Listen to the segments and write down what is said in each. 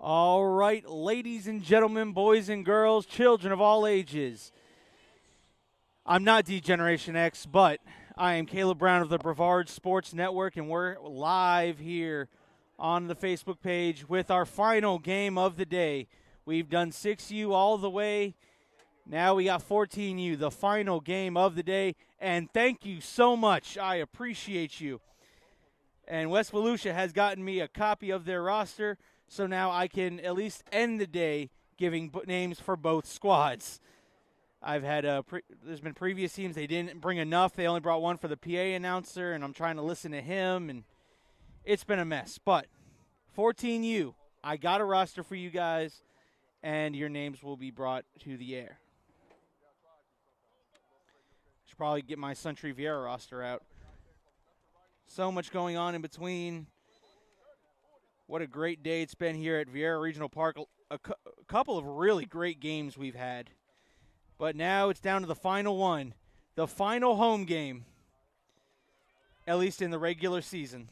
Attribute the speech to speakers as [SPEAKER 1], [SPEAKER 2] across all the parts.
[SPEAKER 1] All right, ladies and gentlemen, boys and girls, children of all ages. I'm not D-Generation X, but I am Caleb Brown of the Brevard Sports Network, and we're live here on the Facebook page with our final game of the day. We've done 6U all the way. Now we got 14U, the final game of the day, and thank you so much. I appreciate you. And West Volusia has gotten me a copy of their roster, so now I can at least end the day giving names for both squads. I've had there's been previous teams, they didn't bring enough. They only brought one for the PA announcer, and I'm trying to listen to him, and it's been a mess. But 14U, I got a roster for you guys, and your names will be brought to the air. Should probably get my SUNTREE VIERA roster out. So much going on in between. What a great day it's been here at VIERA Regional Park. A couple of really great games we've had. But now it's down to the final one. The final home game, at least in the regular season.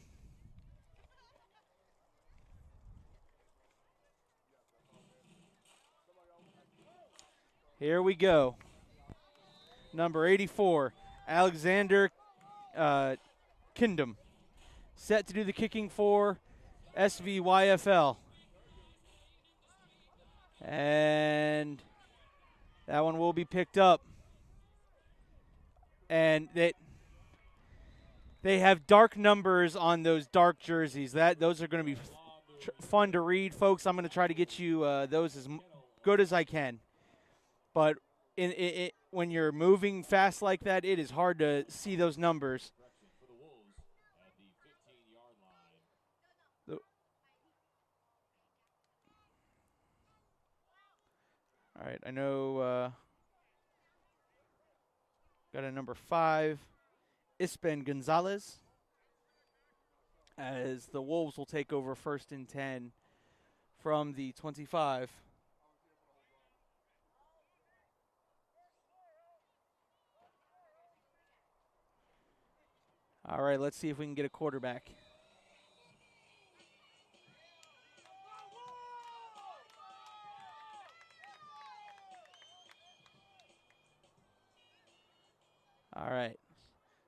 [SPEAKER 1] Here we go. Number 84, Alexander Kindom. Set to do the kicking for SVYFL. And that one will be picked up. And they have dark numbers on those dark jerseys. Those are going to be fun to read, folks. I'm going to try to get you those as good as I can. But when you're moving fast like that, it is hard to see those numbers. All right, I know got a number 5, Ispen Gonzalez, as the Wolves will take over 1st and 10 from the 25. All right, let's see if we can get a quarterback. All right.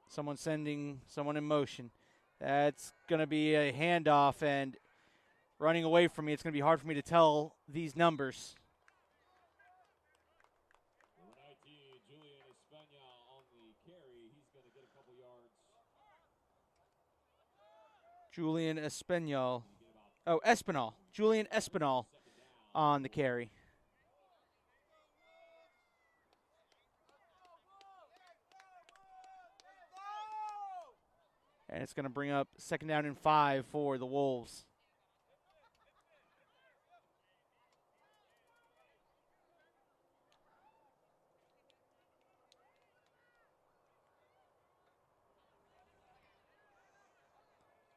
[SPEAKER 1] Someone sending someone in motion. That's going to be a handoff, and running away from me, it's going to be hard for me to tell these numbers. Julian Espinal. Oh, Espinal. Julian Espinal on the carry. And it's going to bring up 2nd down and 5 for the Wolves.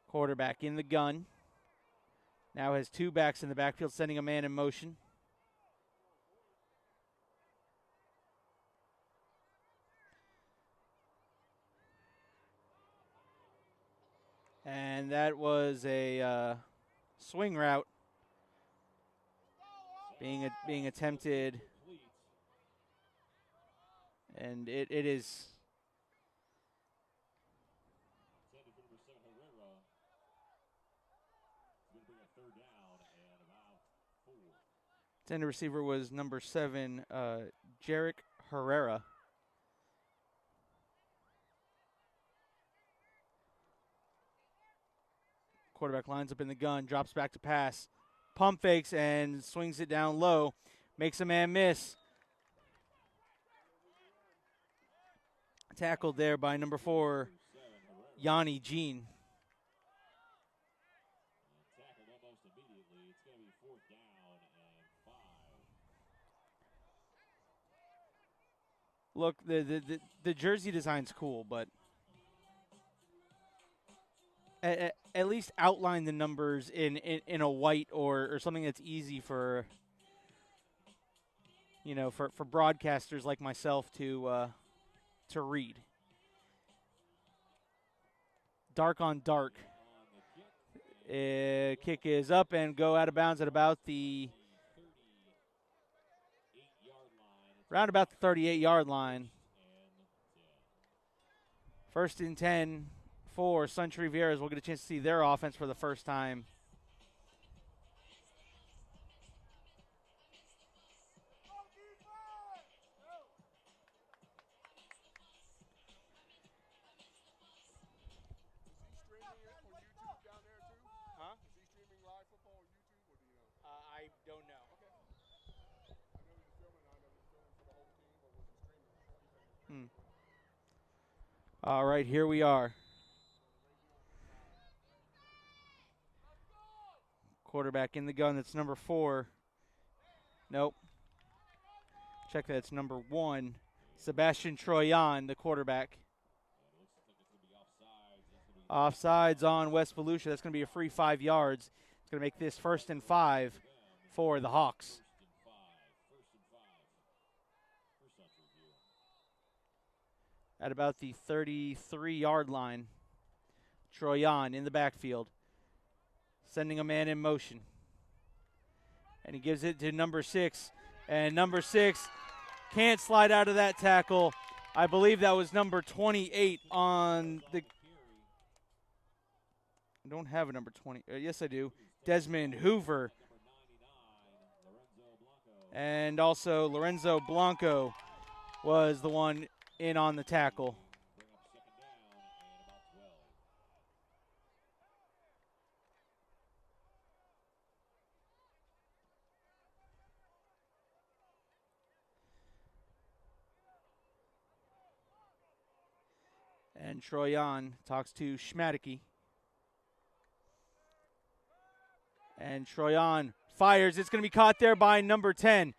[SPEAKER 1] Quarterback in the gun. Now has 2 backs in the backfield, sending a man in motion. And that was a swing route being attempted. And it is intended receiver was number 7, Jarek Herrera. Quarterback lines up in the gun, drops back to pass, pump fakes and swings it down low, makes a man miss. Tackled there by number 4, Yanni Jean. Look, the jersey design's cool, but at least outline the numbers in a white or something that's easy for for broadcasters like myself to read. Dark on dark. Kick is up and go out of bounds at about the round about the 38-yard line. 1st and 10 for SUNTREE VIERA. We'll get a chance to see their offense for the first time. I don't know. All right, here we are. Quarterback in the gun. That's number 4. Nope. Check that. It's number 1. Sebastian Troyan, the quarterback. Offsides on West Volusia. That's going to be a free 5 yards. It's going to make this 1st and 5 for the Hawks. At about the 33-yard line. Troyan in the backfield. Sending a man in motion. And he gives it to number 6. And number 6 can't slide out of that tackle. I believe that was number 28 on the... I don't have a number 20. Yes, I do. Desmond Hoover. And also Lorenzo Blanco was the one in on the tackle. And Troyan talks to Schmadicke. And Troyan fires. It's going to be caught there by number 10.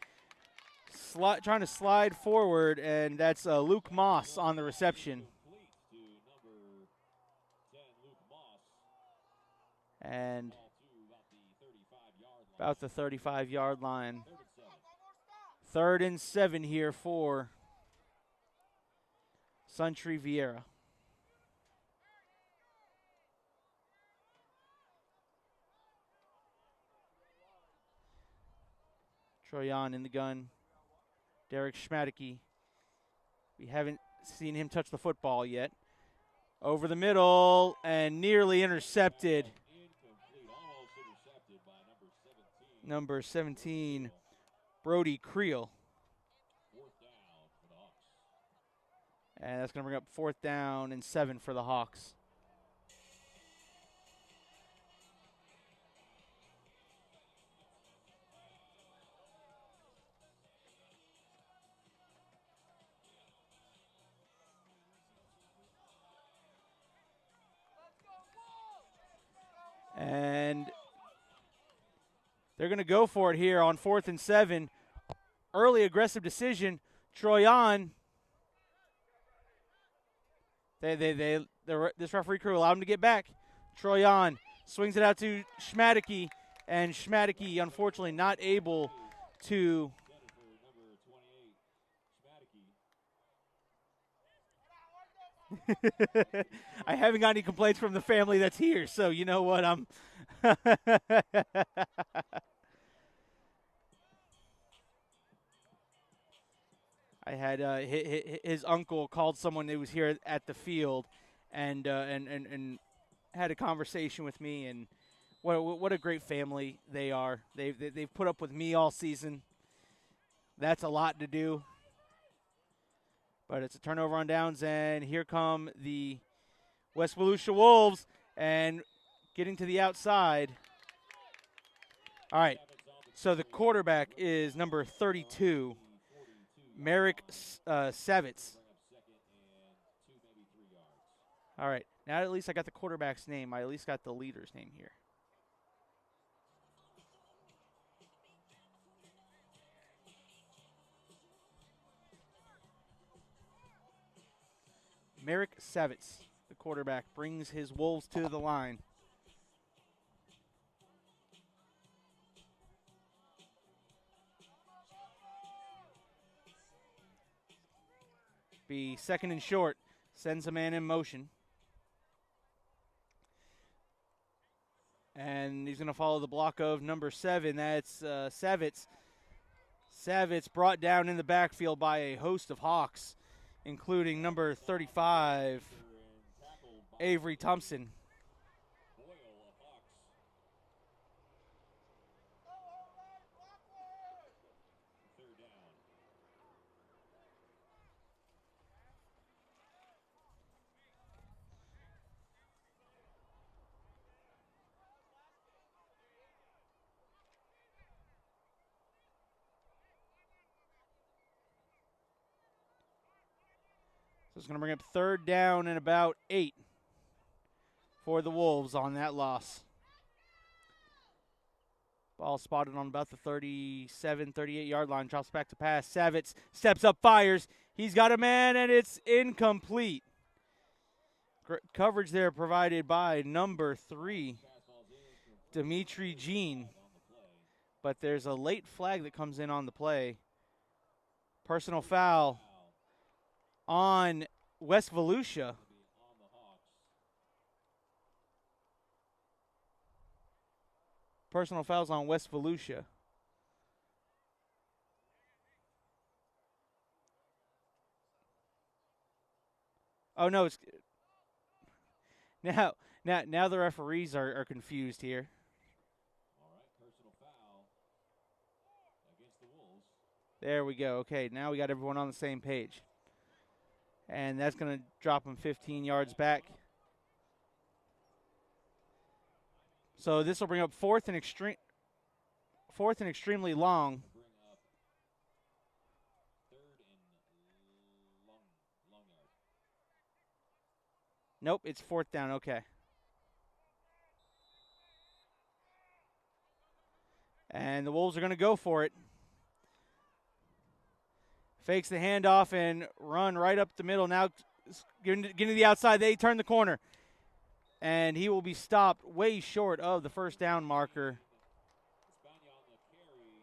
[SPEAKER 1] Trying to slide forward, and that's Luke Moss on the reception. And about the 35-yard line. 3rd and 7 here for SUNTREE VIERA. Troyan in the gun. Derek Schmadicke. We haven't seen him touch the football yet. Over the middle and nearly intercepted. Number 17, Brody Creel. And that's going to bring up 4th down and 7 for the Hawks. And they're going to go for it here on 4th and 7. Early aggressive decision. Troyan. This referee crew allowed him to get back. Troyan swings it out to Schmadicke, and Schmadicke unfortunately not able to. I haven't got any complaints from the family that's here, so you know what, I'm I had his uncle called someone who was here at the field and had a conversation with me, and what a great family they are. They've put up with me all season. That's a lot to do. But it's a turnover on downs, and here come the West Volusia Wolves, and getting to the outside. All right, so the quarterback is number 32, Merrick Savitz. All right, now at least I got the quarterback's name. I at least got the leader's name here. Merrick Savitz, the quarterback, brings his Wolves to the line. Be 2nd and short, sends a man in motion. And he's going to follow the block of number 7. That's Savitz. Savitz brought down in the backfield by a host of Hawks, including number 35, Avery Thompson. So it's going to bring up 3rd down and about 8 for the Wolves on that loss. Ball spotted on about the 37, 38-yard line. Drops back to pass. Savitz steps up, fires. He's got a man, and it's incomplete. Coverage there provided by number 3, Dimitri Jean. But there's a late flag that comes in on the play. Personal foul on West Volusia. Personal fouls on West Volusia. Oh no, it's now the referees are confused here.
[SPEAKER 2] All right, personal foul against the Wolves.
[SPEAKER 1] There we go. Okay, now we got everyone on the same page. And that's going to drop them 15 yards back. So this will bring up 4th and extremely long.
[SPEAKER 2] Bring up 3rd and long yard.
[SPEAKER 1] Nope, it's 4th down. Okay. And the Wolves are going to go for it. Fakes the handoff and run right up the middle. Now getting to the outside. They turn the corner. And he will be stopped way short of the 1st down marker.
[SPEAKER 2] Espana on the carry.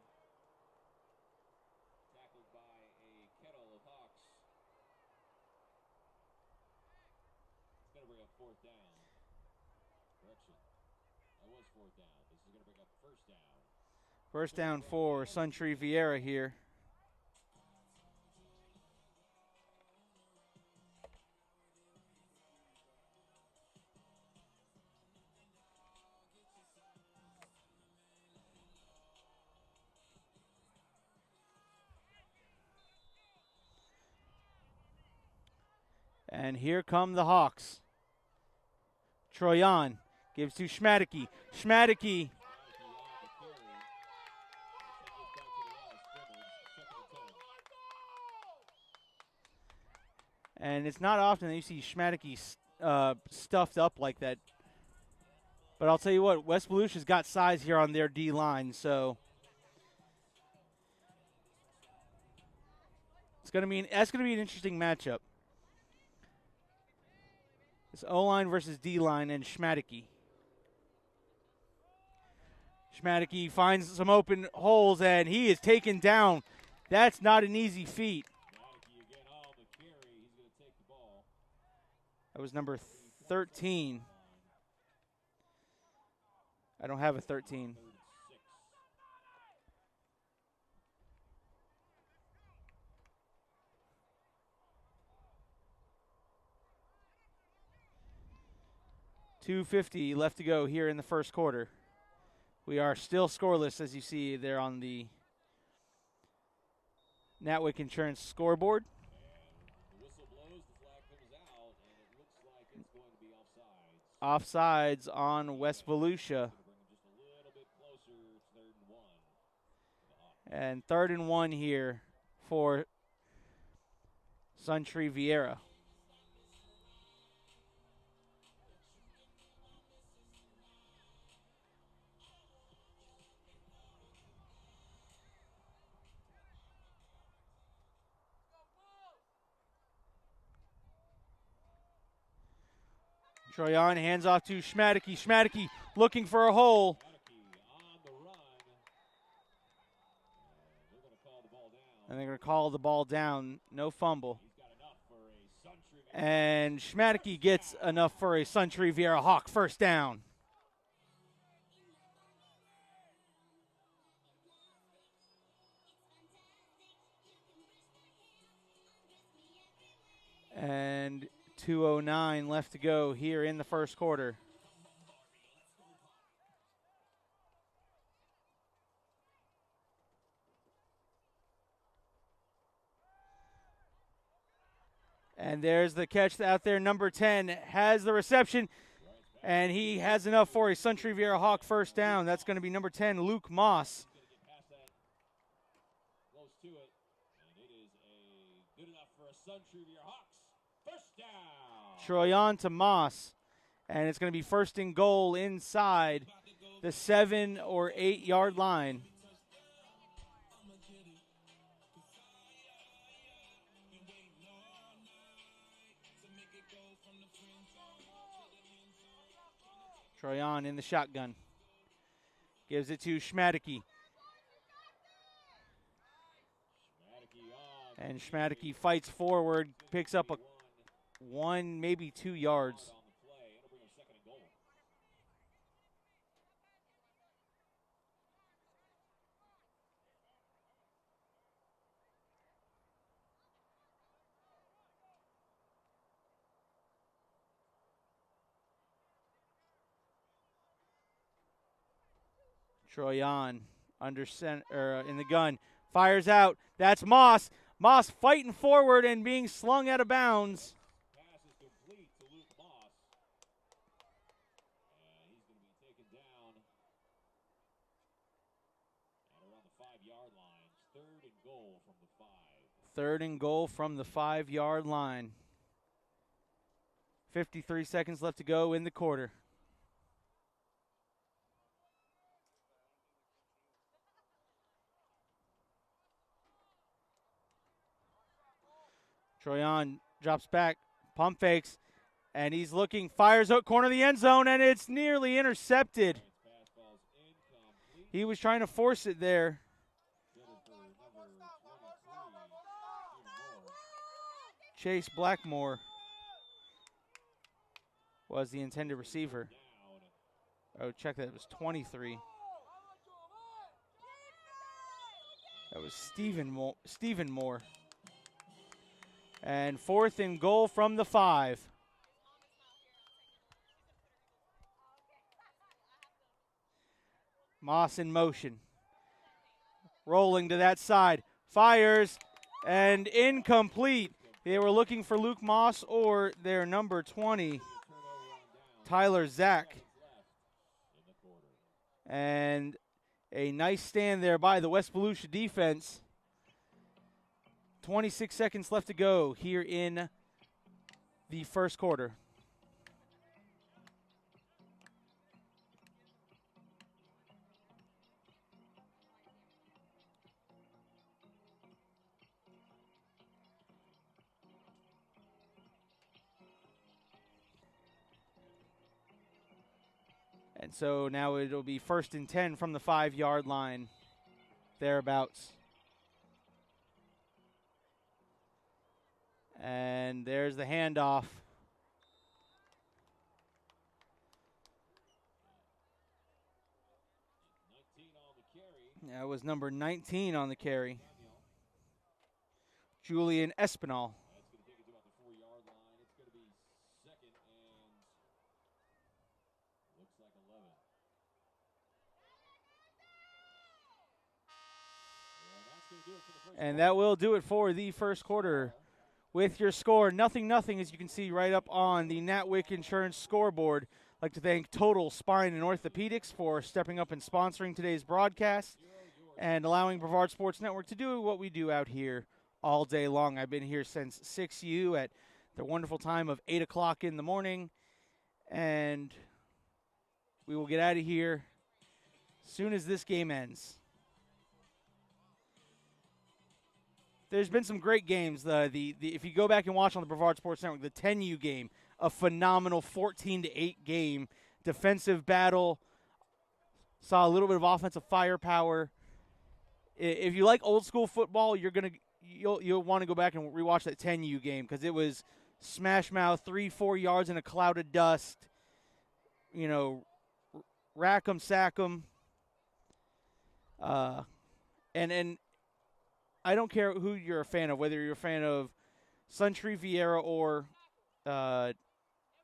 [SPEAKER 2] Tackled by a kettle of Hawks. It's going to bring up 4th down. Correction. That was 4th down. This is going to bring up 1st down.
[SPEAKER 1] 1st down for SUNTREE VIERA here. And here come the Hawks. Troyan gives to Schmadicke. Schmadicke. And it's not often that you see Schmadicke stuffed up like that. But I'll tell you what, West Volusia's got size here on their D-line, so that's going to be an interesting matchup. It's O-line versus D-line and Schmadicke. Schmadicke finds some open holes, and he is taken down. That's not an easy feat.
[SPEAKER 2] Schmadicke again on the carry. He's going to take the ball.
[SPEAKER 1] That was number 13. I don't have a 13. 2:50 left to go here in the 1st quarter. We are still scoreless, as you see there on the Natwick Insurance scoreboard.
[SPEAKER 2] And the whistle blows, the flag comes out, and it looks like it's going to be offsides.
[SPEAKER 1] Offsides on West Volusia.
[SPEAKER 2] Just a little bit closer, 3rd and 1.
[SPEAKER 1] And 3rd and 1 here for SUNTREE VIERA. Troyan hands off to Schmadicke. Schmadicke looking for a hole.
[SPEAKER 2] On the run. They're going to call the ball down.
[SPEAKER 1] And they're going to call the ball down. No fumble.
[SPEAKER 2] He's got enough for a SUNTREE.
[SPEAKER 1] And Schmadicke gets enough for a SUNTREE VIERA Hawk 1st down. And 2:09 left to go here in the first quarter. And there's the catch out there. Number 10 has the reception, and he has enough for a SUNTREE VIERA Hawk first down. That's going to be number 10, Luke Moss.
[SPEAKER 2] Close to it, and it is a good enough for a SUNTREE VIERA Hawks first down.
[SPEAKER 1] Troyan to Moss, and it's going to be first and goal inside the 7 or 8 yard line. Troyan in the shotgun. Gives it to Schmadicke. And Schmadicke fights forward, picks up a 1, maybe 2 yards. Troyan under center in the gun, fires out. That's Moss. Moss fighting forward and being slung out of bounds.
[SPEAKER 2] Pass is complete to Luke Moss. And he's going to be taken down at around the 5-yard line. Third and goal from the 5.
[SPEAKER 1] Third and goal from the 5-yard line. 53 seconds left to go in the quarter. Troyan drops back, pump fakes, and he's looking, fires out corner of the end zone, and it's nearly intercepted. He was trying to force it there. Chase Blackmore was the intended receiver. Oh, check that, it was 23. That was Stephen Moore. And fourth and goal from the 5. Moss in motion. Rolling to that side. Fires and incomplete. They were looking for Luke Moss or their number 20, Tyler Zach. And a nice stand there by the West Volusia defense. 26 seconds left to go here in the first quarter. And so now it'll be first and 10 from the 5-yard line, thereabouts. And there's the handoff. That was number 19 on the carry. Julian Espinal.
[SPEAKER 2] That's going to take it to about the 4-yard line. It's going to be second and looks like 11. And that's going to do it for the first
[SPEAKER 1] And that will do it for the first quarter. With your score, 0-0, as you can see right up on the Natwick Insurance scoreboard. I'd like to thank Total Spine and Orthopedics for stepping up and sponsoring today's broadcast and allowing Brevard Sports Network to do what we do out here all day long. I've been here since 6U at the wonderful time of 8 o'clock in the morning, and we will get out of here as soon as this game ends. There's been some great games. If you go back and watch on the Brevard Sports Network, the 10U game, a phenomenal 14-8 game, defensive battle, saw a little bit of offensive firepower. If you like old school football, you'll want to go back and rewatch that 10U game because it was smash mouth, 3-4 yards in a cloud of dust. You know, rack 'em, sack 'em, and I don't care who you're a fan of, whether you're a fan of SUNTREE, VIERA, or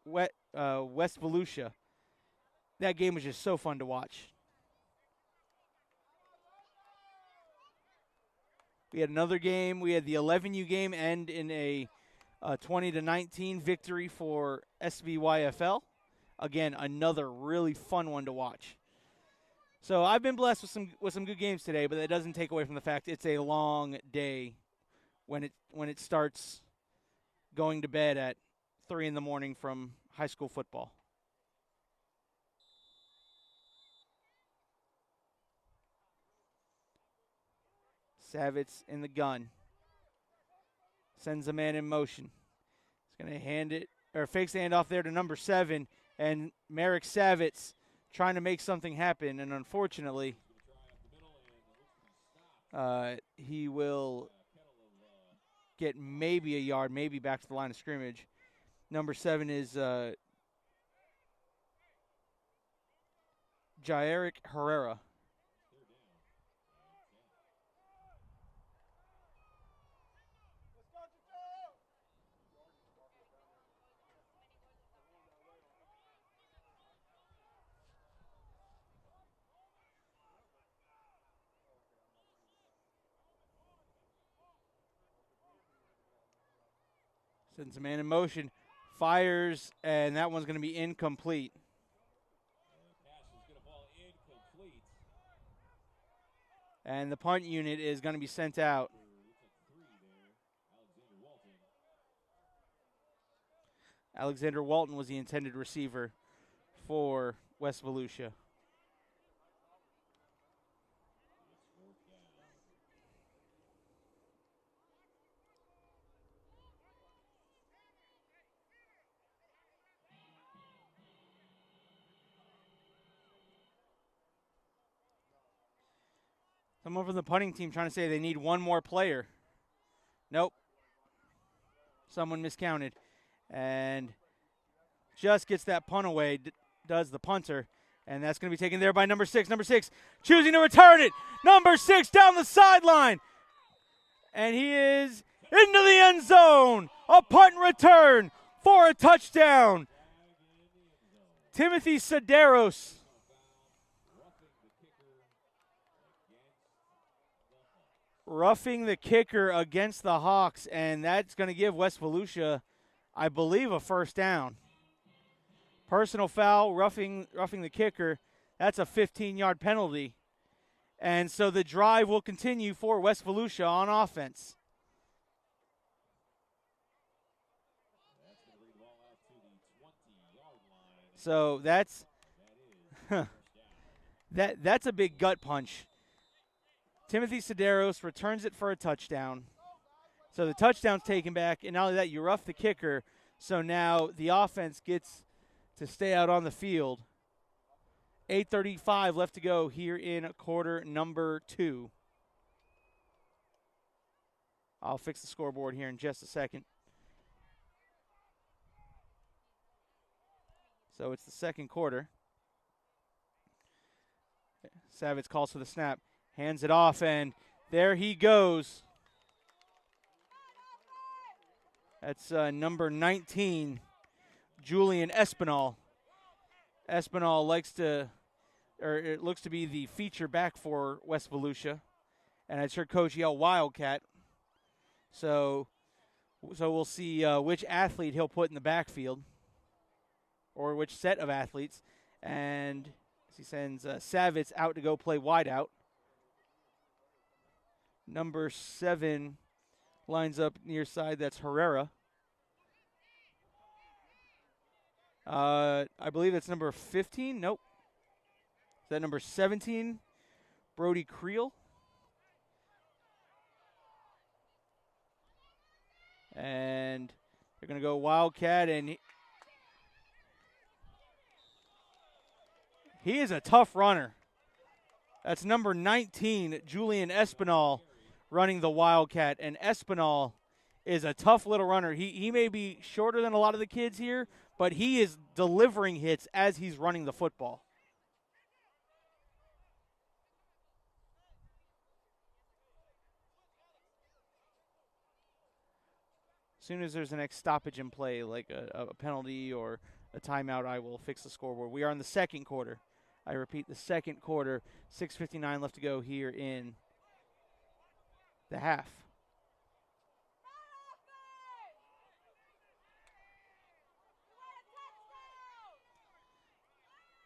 [SPEAKER 1] West Volusia. That game was just so fun to watch. We had another game. We had the 11U game end in a 20-19 victory for SVYFL. Again, another really fun one to watch. So I've been blessed with some good games today, but that doesn't take away from the fact it's a long day when it starts going to bed at 3 in the morning from high school football. Savitz in the gun. Sends a man in motion. He's going to hand it, or fakes the handoff there to number 7, and Merrick Savitz trying to make something happen, and unfortunately, he will get maybe a yard, maybe back to the line of scrimmage. Number 7 is Jairic Herrera. Sends a man in motion, fires, and that one's going to be incomplete. And the punt unit is going to be sent out. Alexander Walton was the intended receiver for West Volusia. Someone from the punting team trying to say they need one more player. Nope. Someone miscounted. And just gets that punt away, does the punter. And that's going to be taken there by number 6. Number 6 choosing to return it. Number 6 down the sideline. And he is into the end zone. A punt return for a touchdown. Timothy Sedaros. Roughing the kicker against the Hawks, and that's going to give West Volusia, I believe, a first down. Personal foul, roughing the kicker. That's a 15-yard penalty. And so the drive will continue for West Volusia on offense. So that's that's a big gut punch. Timothy Sedaros returns it for a touchdown. So the touchdown's taken back, and not only that, you rough the kicker, so now the offense gets to stay out on the field. 8:35 left to go here in quarter number 2. I'll fix the scoreboard here in just a second. So it's the second quarter. Savitz calls for the snap. Hands it off, and there he goes. That's number 19, Julian Espinal. Espinal it looks to be the feature back for West Volusia. And I heard Coach yell Wildcat. So we'll see which athlete he'll put in the backfield, or which set of athletes. And he sends Savitz out to go play wideout. Number 7 lines up near side. That's Herrera. I believe that's number 15. Nope. Is that number 17? Brody Creel. And they're going to go Wildcat, and he is a tough runner. That's number 19, Julian Espinal, running the Wildcat, and Espinal is a tough little runner. He may be shorter than a lot of the kids here, but he is delivering hits as he's running the football. As soon as there's the next stoppage in play, like a penalty or a timeout, I will fix the scoreboard. We are in the second quarter. I repeat, the second quarter. 6:59 left to go here in the half.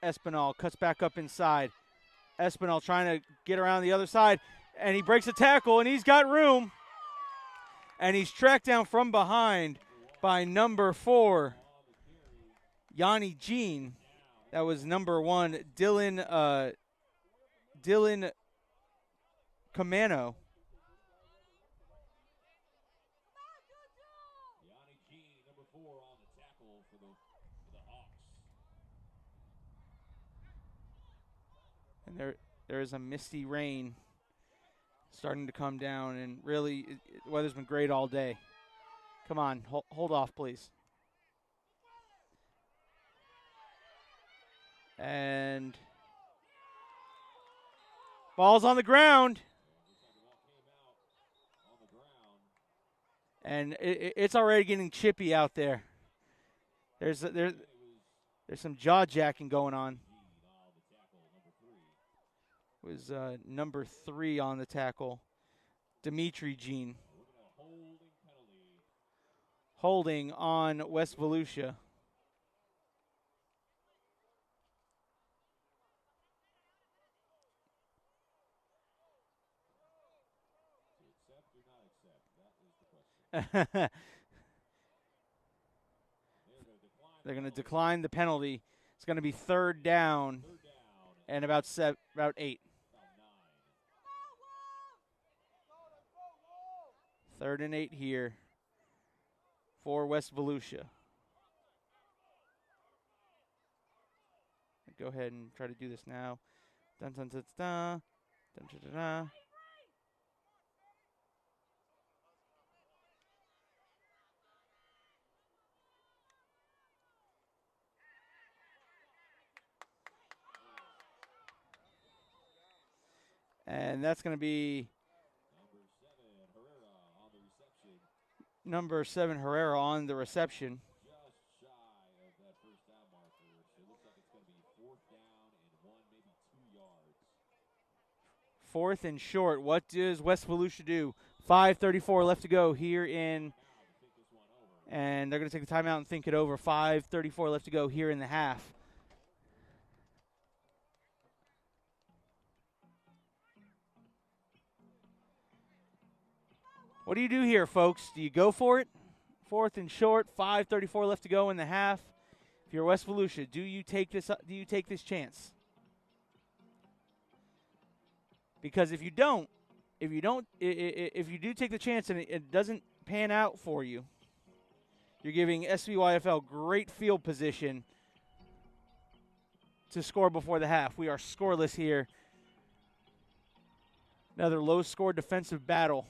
[SPEAKER 1] Espinal cuts back up inside. Espinal trying to get around the other side, and he breaks a tackle, and he's got room. And he's tracked down from behind by number 4, Yanni Jean. That was number 1, Dylan Camano.
[SPEAKER 2] Yanni G, number 4 on the tackle for the Hawks.
[SPEAKER 1] And there is a misty rain starting to come down, and really, the weather's been great all day. Come on, hold off, please. And ball's on the ground. And it's already getting chippy out there. There's some jaw jacking going on. It was number 3 on the tackle, Dimitri Jean. Holding on West Volusia. They're going to decline the penalty. It's going to be third down and about 8. Third and 8 here for West Volusia. Go ahead and try to do this now. Dun, dun, dun, dun, dun, dun, dun, dun. And that's going to be number 7 Herrera on the reception.
[SPEAKER 2] Just shy of that first down marker. So it looks like it's going to be 4th down and 1, maybe 2 yards.
[SPEAKER 1] 4th and short. What does West Volusia do? 5:34 left to go here in, and they're going to take the timeout and think it over. 5:34 left to go here in the half. What do you do here, folks? Do you go for it? 4th and short, 5:34 left to go in the half. If you're West Volusia, do you take this chance? Because if you do take the chance and it doesn't pan out for you, you're giving SVYFL great field position to score before the half. We are scoreless here. Another low-score defensive battle.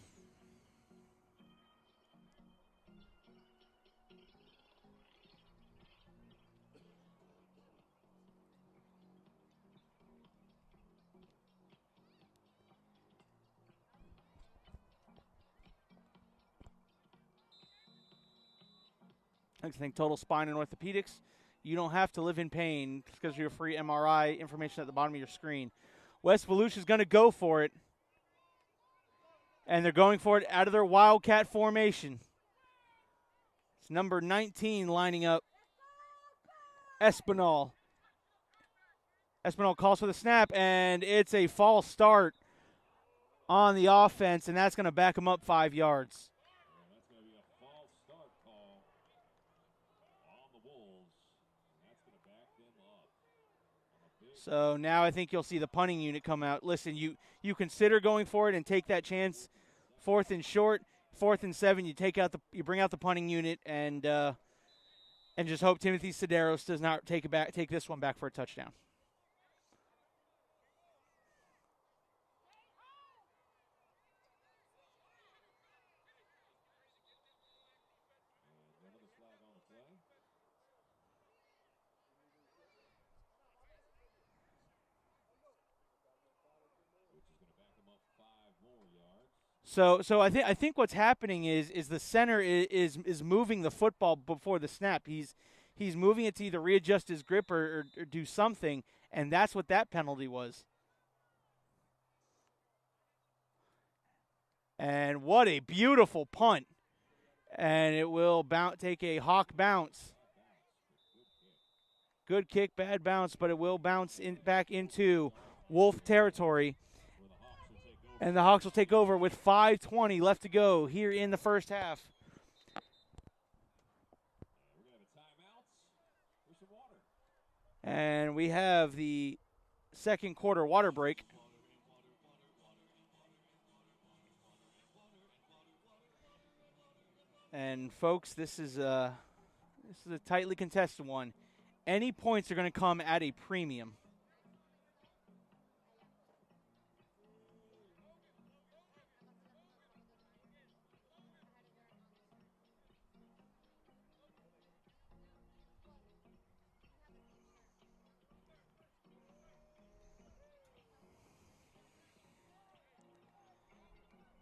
[SPEAKER 1] I think Total Spine and Orthopedics. You don't have to live in pain because of your free MRI information at the bottom of your screen. West Volusia is going to go for it. And they're going for it out of their Wildcat formation. It's number 19 lining up. Espinal. Espinal calls for the snap, and it's a false start on the offense, and that's going to back them up 5 yards.
[SPEAKER 2] That's going to be a false start call on the Wolves, and that's going to back them up.
[SPEAKER 1] So now I think you'll see the punting unit come out. Listen, you consider going for it and take that chance. 4th and short, 4th and 7. You bring out the punting unit and just hope Timothy Sedaros does not take this one back for a touchdown.
[SPEAKER 2] Another flag on the play. Which is going to back them up 5 more yards.
[SPEAKER 1] So I think what's happening is the center is moving the football before the snap. He's moving it to either readjust his grip or do something, and that's what that penalty was. And what a beautiful punt. And it will take a Hawk bounce. Good kick, bad bounce, but it will bounce back into Wolf territory. And the Hawks will take over with 5:20 left to go here in the first half. And we have the second quarter water break. And folks, this is a tightly contested one. Any points are going to come at a premium.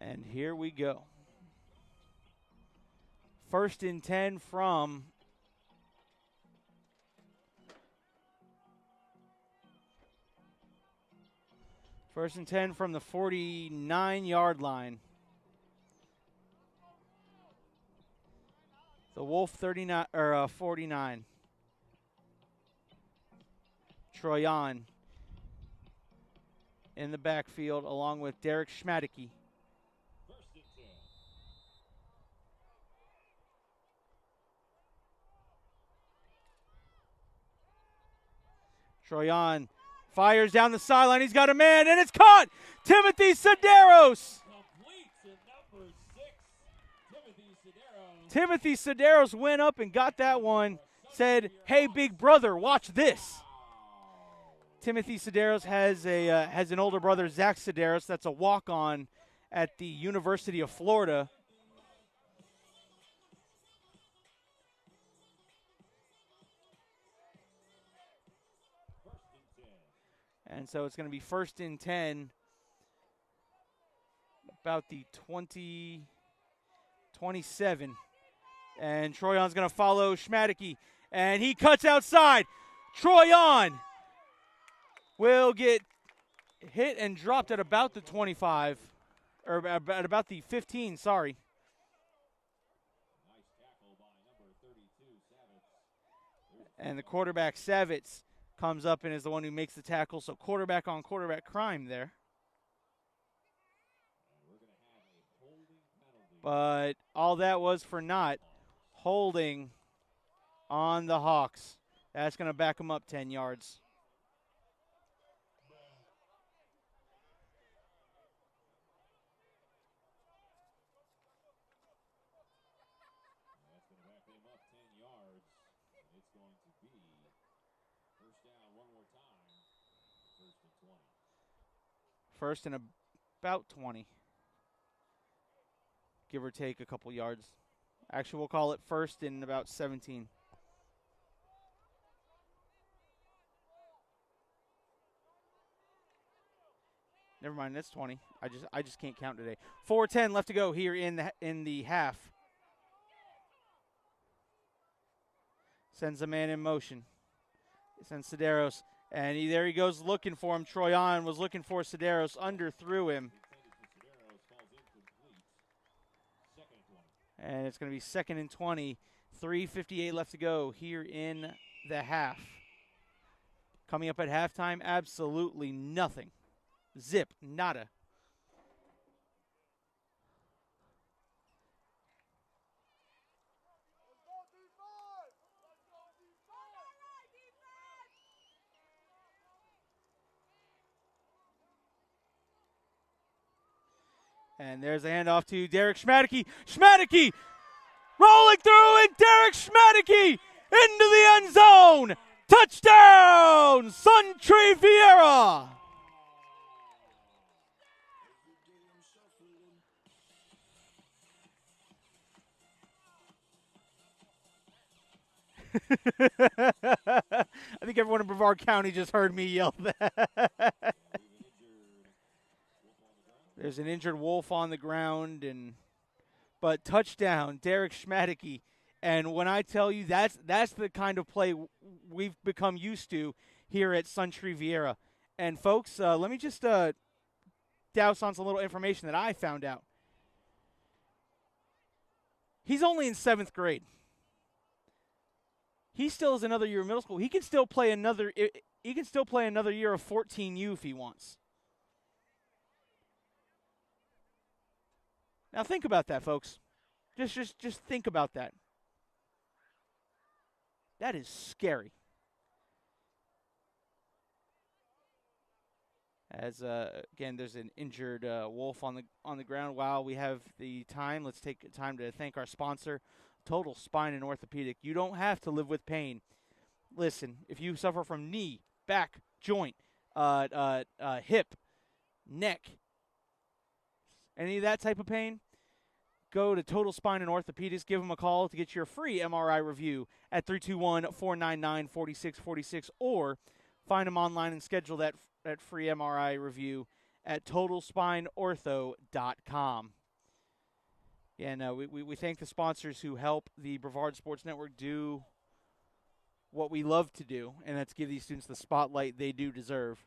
[SPEAKER 1] And here we go. 1st and 10 from the 49-yard line. The Wolf 39 or 49. Troyan in the backfield along with Derek Schmadicke. Troyan fires down the sideline. He's got a man, and it's caught. Timothy Sedaros. Timothy Sedaros went up and got that one. Said, "Hey, big brother, watch this." Timothy Sedaros has an older brother, Zach Sedaros. That's a walk-on at the University of Florida. And so it's going to be 1st and 10, about the 27. And Troyan's going to follow Schmadicke, and he cuts outside. Troyan will get hit and dropped at about the 25, or at about the 15, sorry. And the quarterback, Savitz, comes up and is the one who makes the tackle. So quarterback on quarterback crime there. But all that was for not holding on the Hawks. That's going to back them up 10 yards.
[SPEAKER 2] That's going to back them up 10 yards. It's going to be first down one more time. 1st and 20.
[SPEAKER 1] 1st and about 20. Give or take a couple yards. Actually, we'll call it 1st and about 17. Never mind, that's 20. I just can't count today. 4:10 left to go here in the half. Sends a man in motion. Sends Sedaros, and there he goes looking for him. Troyan was looking for Sedaros, underthrew him. And it's going to be 2nd and 20. 3:58 left to go here in the half. Coming up at halftime, absolutely nothing. Zip, nada. And there's a handoff to Derek Schmadicke. Schmadicke rolling through, and Derek Schmadicke into the end zone. Touchdown, SUNTREE VIERA. I think everyone in Brevard County just heard me yell that. There's an injured Wolf on the ground, but touchdown, Derek Schmadicke. And when I tell you that's the kind of play we've become used to here at SUNTREE VIERA. And folks, let me just douse on some little information that I found out. He's only in 7th grade. He still has another year of middle school. He can still play another. He can still play another year of 14U if he wants. Now think about that, folks. Just think about that. That is scary. As again, there's an injured Wolf on the ground. While we have the time, let's take time to thank our sponsor, Total Spine and Orthopedic. You don't have to live with pain. Listen, if you suffer from knee, back, joint, hip, neck, any of that type of pain, go to Total Spine and Orthopedics. Give them a call to get your free MRI review at 321-499-4646, or find them online and schedule that free MRI review at TotalSpineOrtho.com. And we thank the sponsors who help the Brevard Sports Network do what we love to do, and that's give these students the spotlight they do deserve.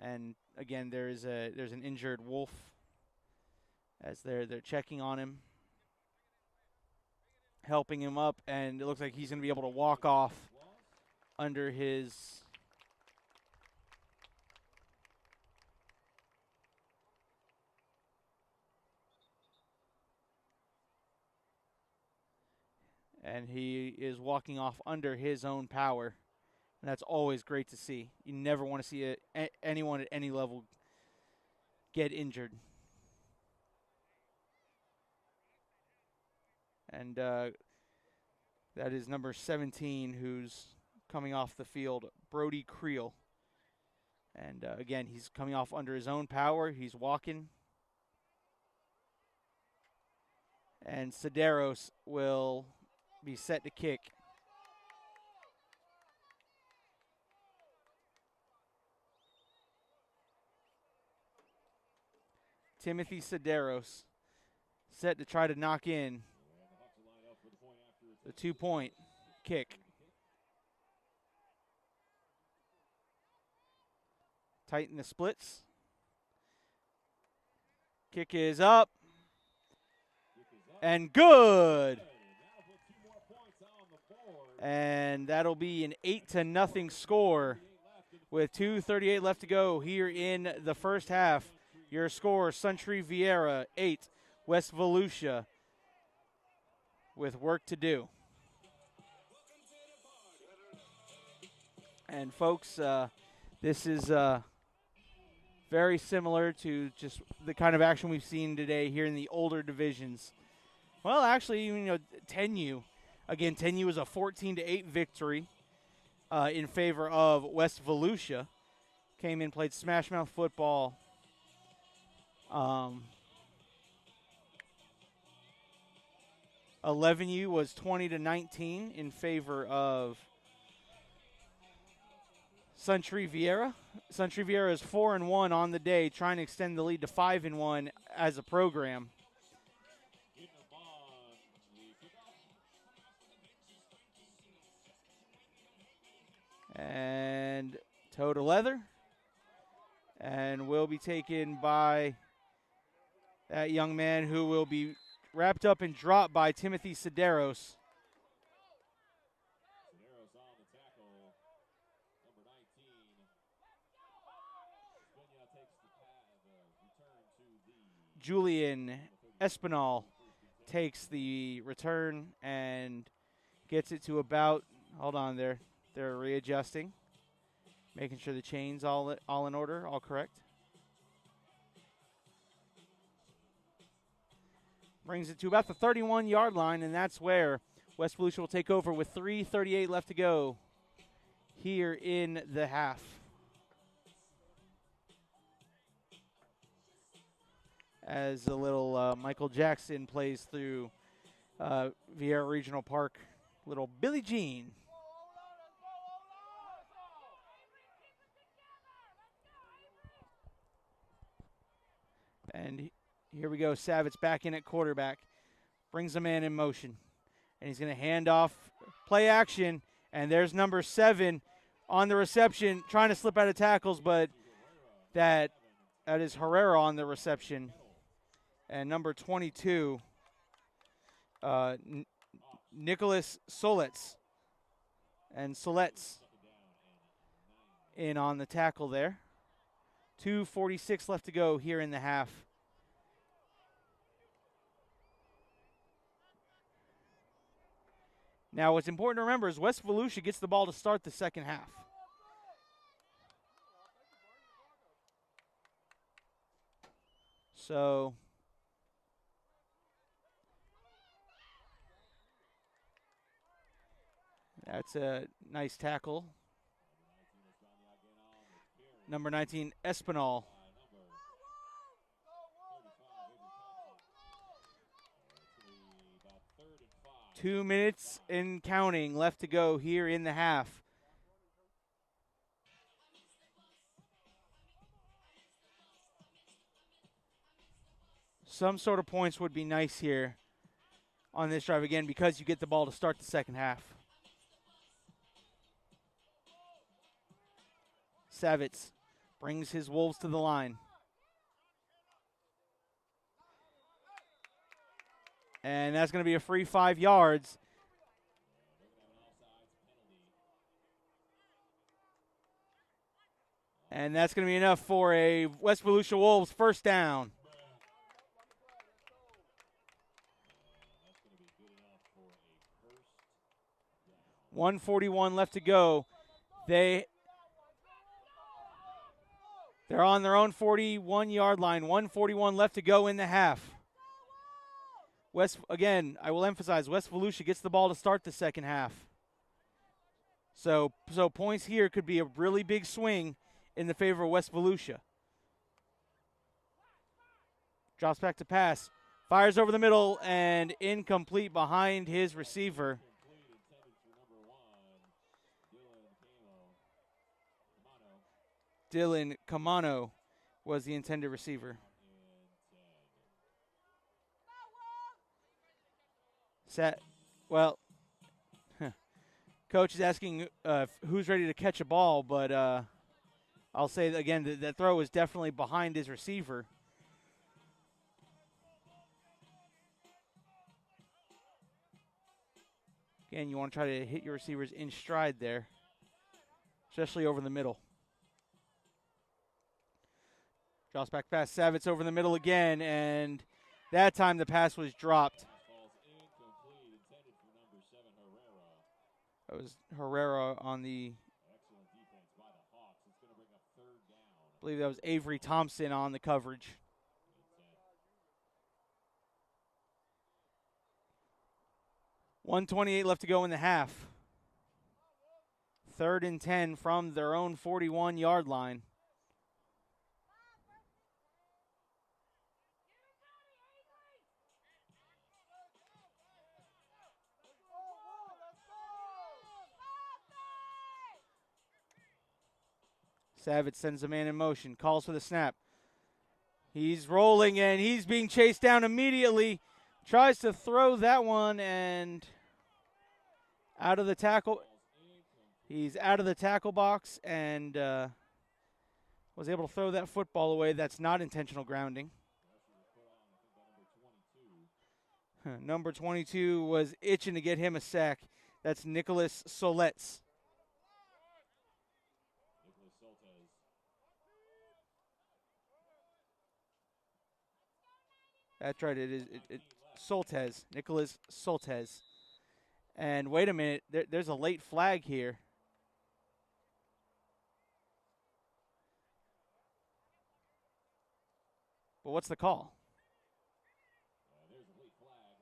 [SPEAKER 1] And again, there's an injured Wolf as they're checking on him, helping him up, and it looks like he's going to be able to walk off under his. And he is walking off under his own power. And that's always great to see. You never want to see anyone at any level get injured. And that is number 17 who's coming off the field, Brody Creel. And again, he's coming off under his own power. He's walking. And Sedaros will be set to kick. Timothy Sedaros set to try to knock in the 2-point kick. Tighten the splits. Kick is up. And good. And that'll be an 8-0 score with 2:38 left to go here in the first half. Your score, SUNTREE VIERA 8, West Volusia with work to do. And folks, this is very similar to just the kind of action we've seen today here in the older divisions. Well, actually, 10U. Again, 10U was a 14-8 victory in favor of West Volusia. Came in, played smash mouth football. 11U was 20-19 in favor of SUNTREE VIERA. SUNTREE VIERA is 4-1 on the day, trying to extend the lead to 5-1 as a program. And toe to leather. And will be taken by that young man who will be wrapped up and dropped by Timothy Sedaros.
[SPEAKER 2] Sedaros on the tackle, number 19. Takes the return to the
[SPEAKER 1] Julian Espinal takes the return and gets it to about, hold on there, they're readjusting, making sure the chain's all in order, all correct. Brings it to about the 31-yard line, and that's where West Volusia will take over with 3:38 left to go here in the half. As the little Michael Jackson plays through Viera Regional Park, little Billie Jean. And here we go. Savitz back in at quarterback. Brings a man in motion. And he's going to hand off, play action. And there's number 7 on the reception, trying to slip out of tackles, but that is Herrera on the reception. And number 22, Nicholas Solets. And Solets in on the tackle there. 2:46 left to go here in the half. Now, what's important to remember is West Volusia gets the ball to start the second half. So that's a nice tackle. Number 19, Espinal. 2 minutes and counting left to go here in the half. Some sort of points would be nice here on this drive again because you get the ball to start the second half. Savitz brings his Wolves to the line. And that's going to be a free 5 yards. And that's going to be enough for a West Volusia Wolves first down. $1:41 left to go. They're on their own 41-yard line. 1:41 left to go in the half. Again, I will emphasize, West Volusia gets the ball to start the second half. So points here could be a really big swing in the favor of West Volusia. Drops back to pass. Fires over the middle and incomplete behind his receiver. Dylan Camano was the intended receiver. Coach is asking who's ready to catch a ball, but I'll say that again, that throw was definitely behind his receiver. Again, you want to try to hit your receivers in stride there, especially over the middle. Drops back pass. Savitz over the middle again, and that time the pass was dropped. That was Herrera on the, I believe that was Avery Thompson on the coverage. $1:28 left to go in the half. 3rd and 10 from their own 41-yard line. Savitz sends a man in motion, calls for the snap. He's rolling and he's being chased down immediately. Tries to throw that one and out of the tackle. He's out of the tackle box and was able to throw that football away. That's not intentional grounding. Number 22 was itching to get him a sack. That's Nicholas Solets. That's right. It is Soltes, Nicholas Soltes. And wait a minute, there's a late flag here. But what's the call?
[SPEAKER 2] There's a late flag.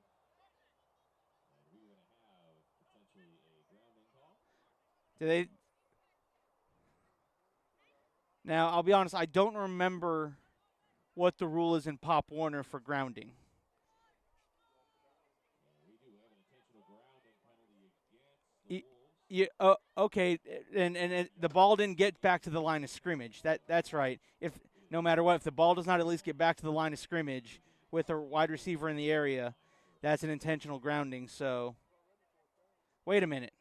[SPEAKER 2] And we're going to have potentially a grounding call.
[SPEAKER 1] Do they? Now, I'll be honest, I don't remember what the rule is in Pop Warner for grounding.
[SPEAKER 2] We do have an intentional grounding penalty against the Wolves.
[SPEAKER 1] Okay, and the ball didn't get back to the line of scrimmage. That's right. If no matter what. If the ball does not at least get back to the line of scrimmage with a wide receiver in the area, that's an intentional grounding. So, wait a minute.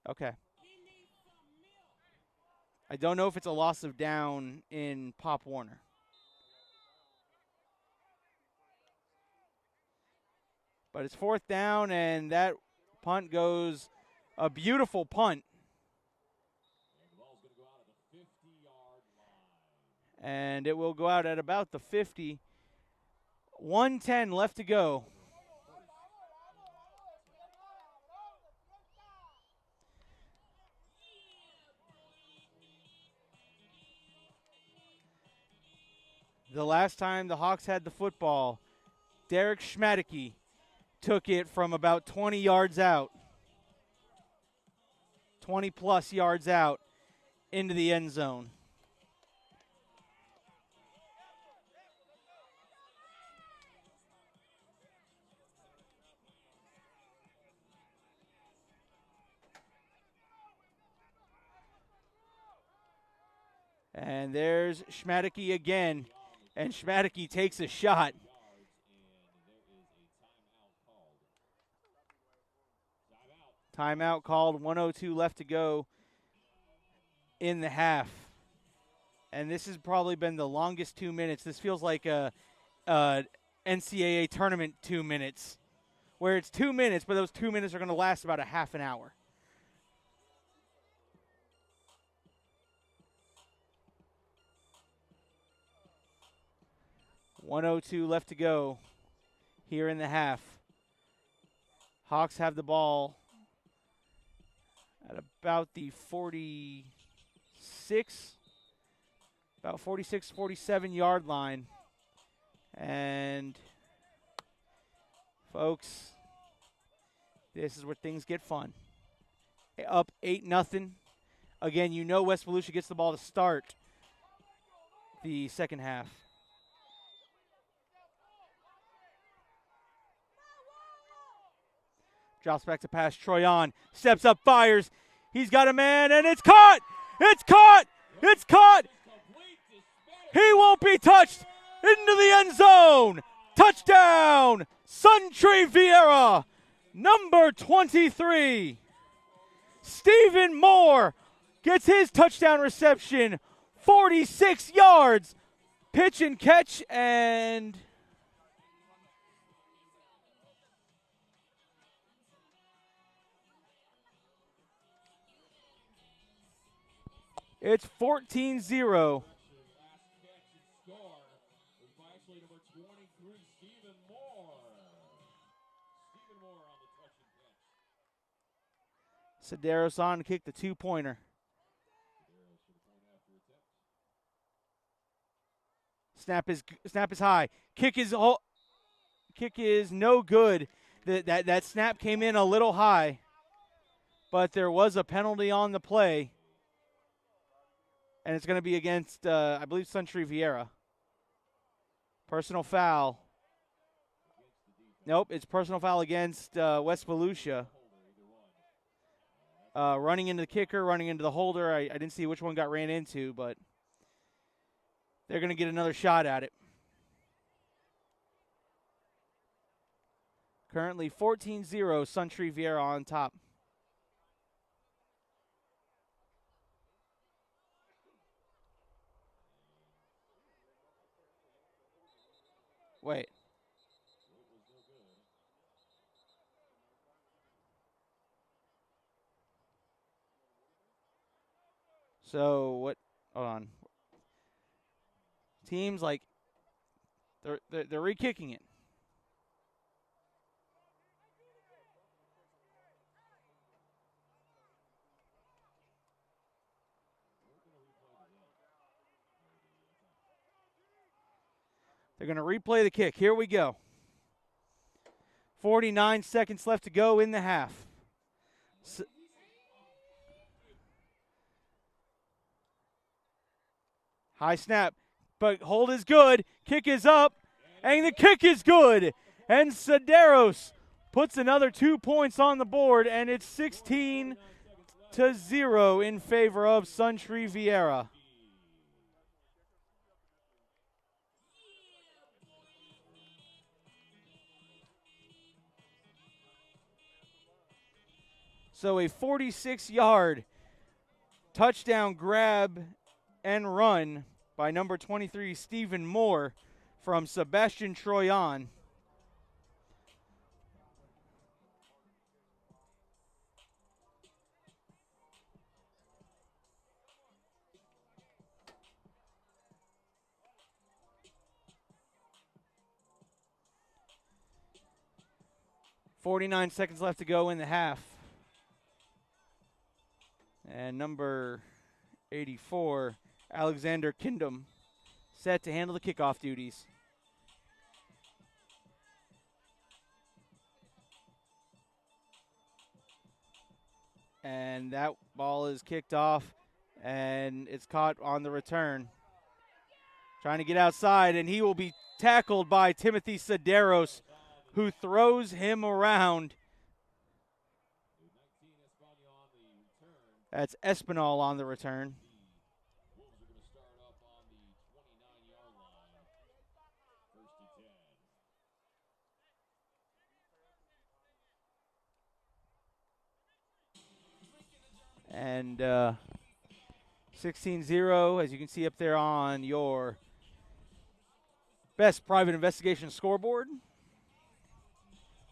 [SPEAKER 1] Okay. I don't know if it's a loss of down in Pop Warner. But it's 4th down, and that punt goes a beautiful punt. And it will go out at about the 50. 1:10 left to go. The last time the Hawks had the football, Derek Schmadicke took it from about 20 yards out, 20-plus yards out into the end zone. And there's Schmadicke again, and Schmadicke takes a shot. Timeout called, 1:02 left to go in the half. And this has probably been the longest 2 minutes. This feels like a NCAA tournament 2 minutes, where it's 2 minutes, but those 2 minutes are going to last about a half an hour. .102 left to go here in the half. Hawks have the ball at about the 46, 47 line. And folks, this is where things get fun. Up 8-0. Again, you know West Volusia gets the ball to start the second half. Drops back to pass. Troyan steps up, fires. He's got a man, and it's caught! It's caught! It's caught! He won't be touched! Into the end zone! Touchdown! SUNTREE VIERA, number 23. Stephen Moore gets his touchdown reception, 46 yards. Pitch and catch, and it's 14-0. Sederos on to kick the two-pointer. Snap is high. Kick is no good. That snap came in a little high, but there was a penalty on the play. And it's going to be against, I believe, SUNTREE VIERA. Personal foul. Nope, it's personal foul against West Volusia. Running into the kicker, running into the holder. I didn't see which one got ran into, but they're going to get another shot at it. Currently 14-0, SUNTREE VIERA on top. Wait. So what? Hold on. Teams like they're re-kicking it. They're going to replay the kick. Here we go. 49 seconds left to go in the half. High snap, but hold is good. Kick is up, and the kick is good. And Sederos puts another 2 points on the board, and it's 16-0 2-0 in favor of SUNTREE VIERA. So a 46-yard touchdown grab and run by number 23, Stephen Moore, from Sebastian Troyan. .49 seconds left to go in the half. And number 84, Alexander Kindom, set to handle the kickoff duties. And that ball is kicked off, and it's caught on the return. Trying to get outside, and he will be tackled by Timothy Sederos, who throws him around. That's Espinal on the return.
[SPEAKER 2] Wolves are going to start up on the 29-yard line. First and 10.
[SPEAKER 1] And 16-0, as you can see up there on your best private investigation scoreboard.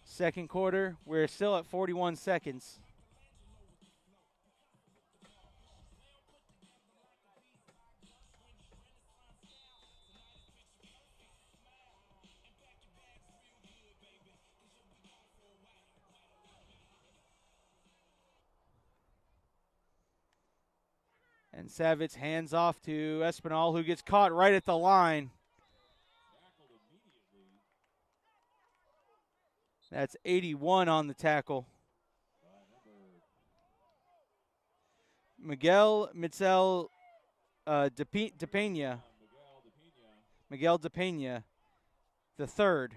[SPEAKER 1] Second quarter, we're still at 41 seconds. And Savitz hands off to Espinal, who gets caught right at the line. That's 81 on the tackle. Miguel Mitzel DePena. Miguel DePena, the third.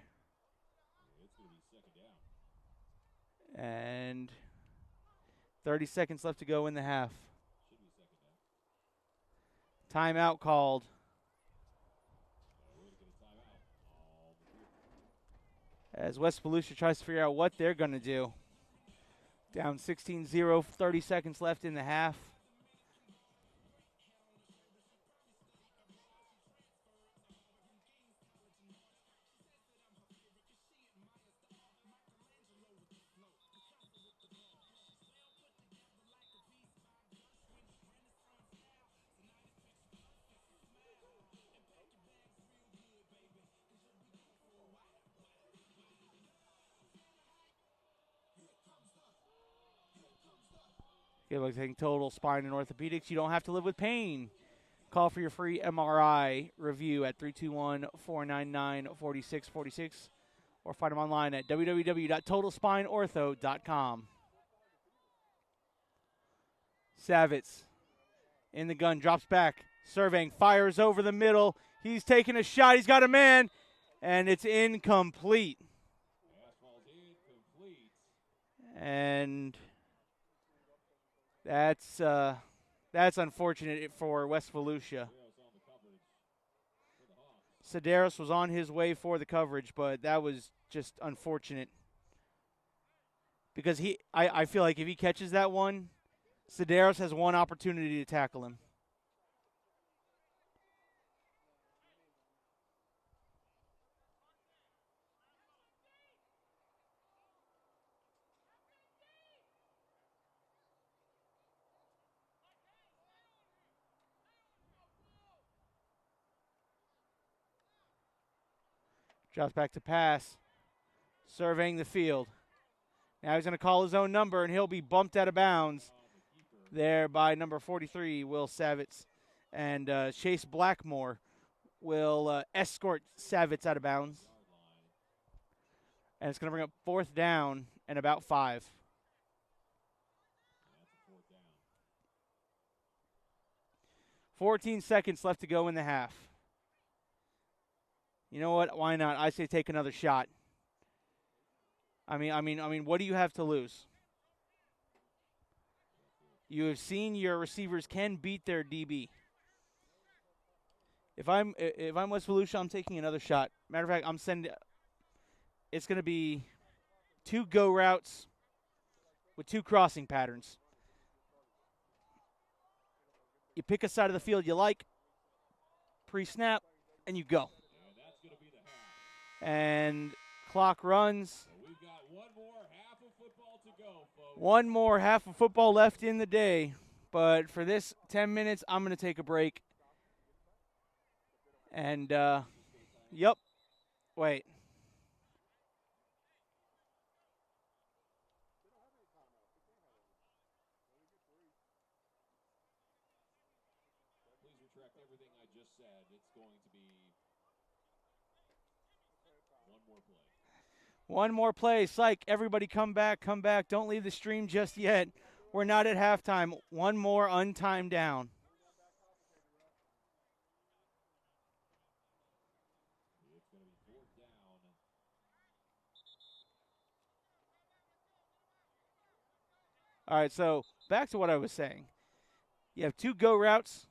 [SPEAKER 1] And 30 seconds left to go in the half. Timeout called. As West Volusia tries to figure out what they're going to do. Down 16-0, 30 seconds left in the half. Okay, like saying Total Spine and Orthopedics. You don't have to live with pain. Call for your free MRI review at 321-499-4646 or find them online at www.totalspineortho.com. Savitz in the gun, drops back, surveying, fires over the middle. He's taking a shot. He's got a man, and it's incomplete. And that's unfortunate for West Volusia. Sederos was on his way for the coverage, but that was just unfortunate. Because I feel like if he catches that one, Sederos has one opportunity to tackle him. Drops back to pass, surveying the field. Now he's going to call his own number, and he'll be bumped out of bounds there by number 43, Will Savitz. And Chase Blackmore will escort Savitz out of bounds. And it's going to bring up fourth down and about 5. $14 seconds left to go in the half. You know what? Why not? I say take another shot. I mean, what do you have to lose? You have seen your receivers can beat their DB. If I'm West Volusia, I'm taking another shot. Matter of fact, I'm sending. It's going to be 2 go routes with 2 crossing patterns. You pick a side of the field you like, pre-snap, and you go.
[SPEAKER 2] And that's going to be the half.
[SPEAKER 1] And clock runs.
[SPEAKER 2] So we've got one more half of football to go, folks.
[SPEAKER 1] One more half of football left in the day. But for this 10 minutes, I'm going to take a break. And, yep. Wait.
[SPEAKER 2] Please retract everything I just said. It's going to be one more play.
[SPEAKER 1] One more play. Psych, everybody come back, come back. Don't leave the stream just yet. We're not at halftime. One more untimed down.
[SPEAKER 2] It's going to be 4th down.
[SPEAKER 1] All right, so back to what I was saying. You have 2 go routes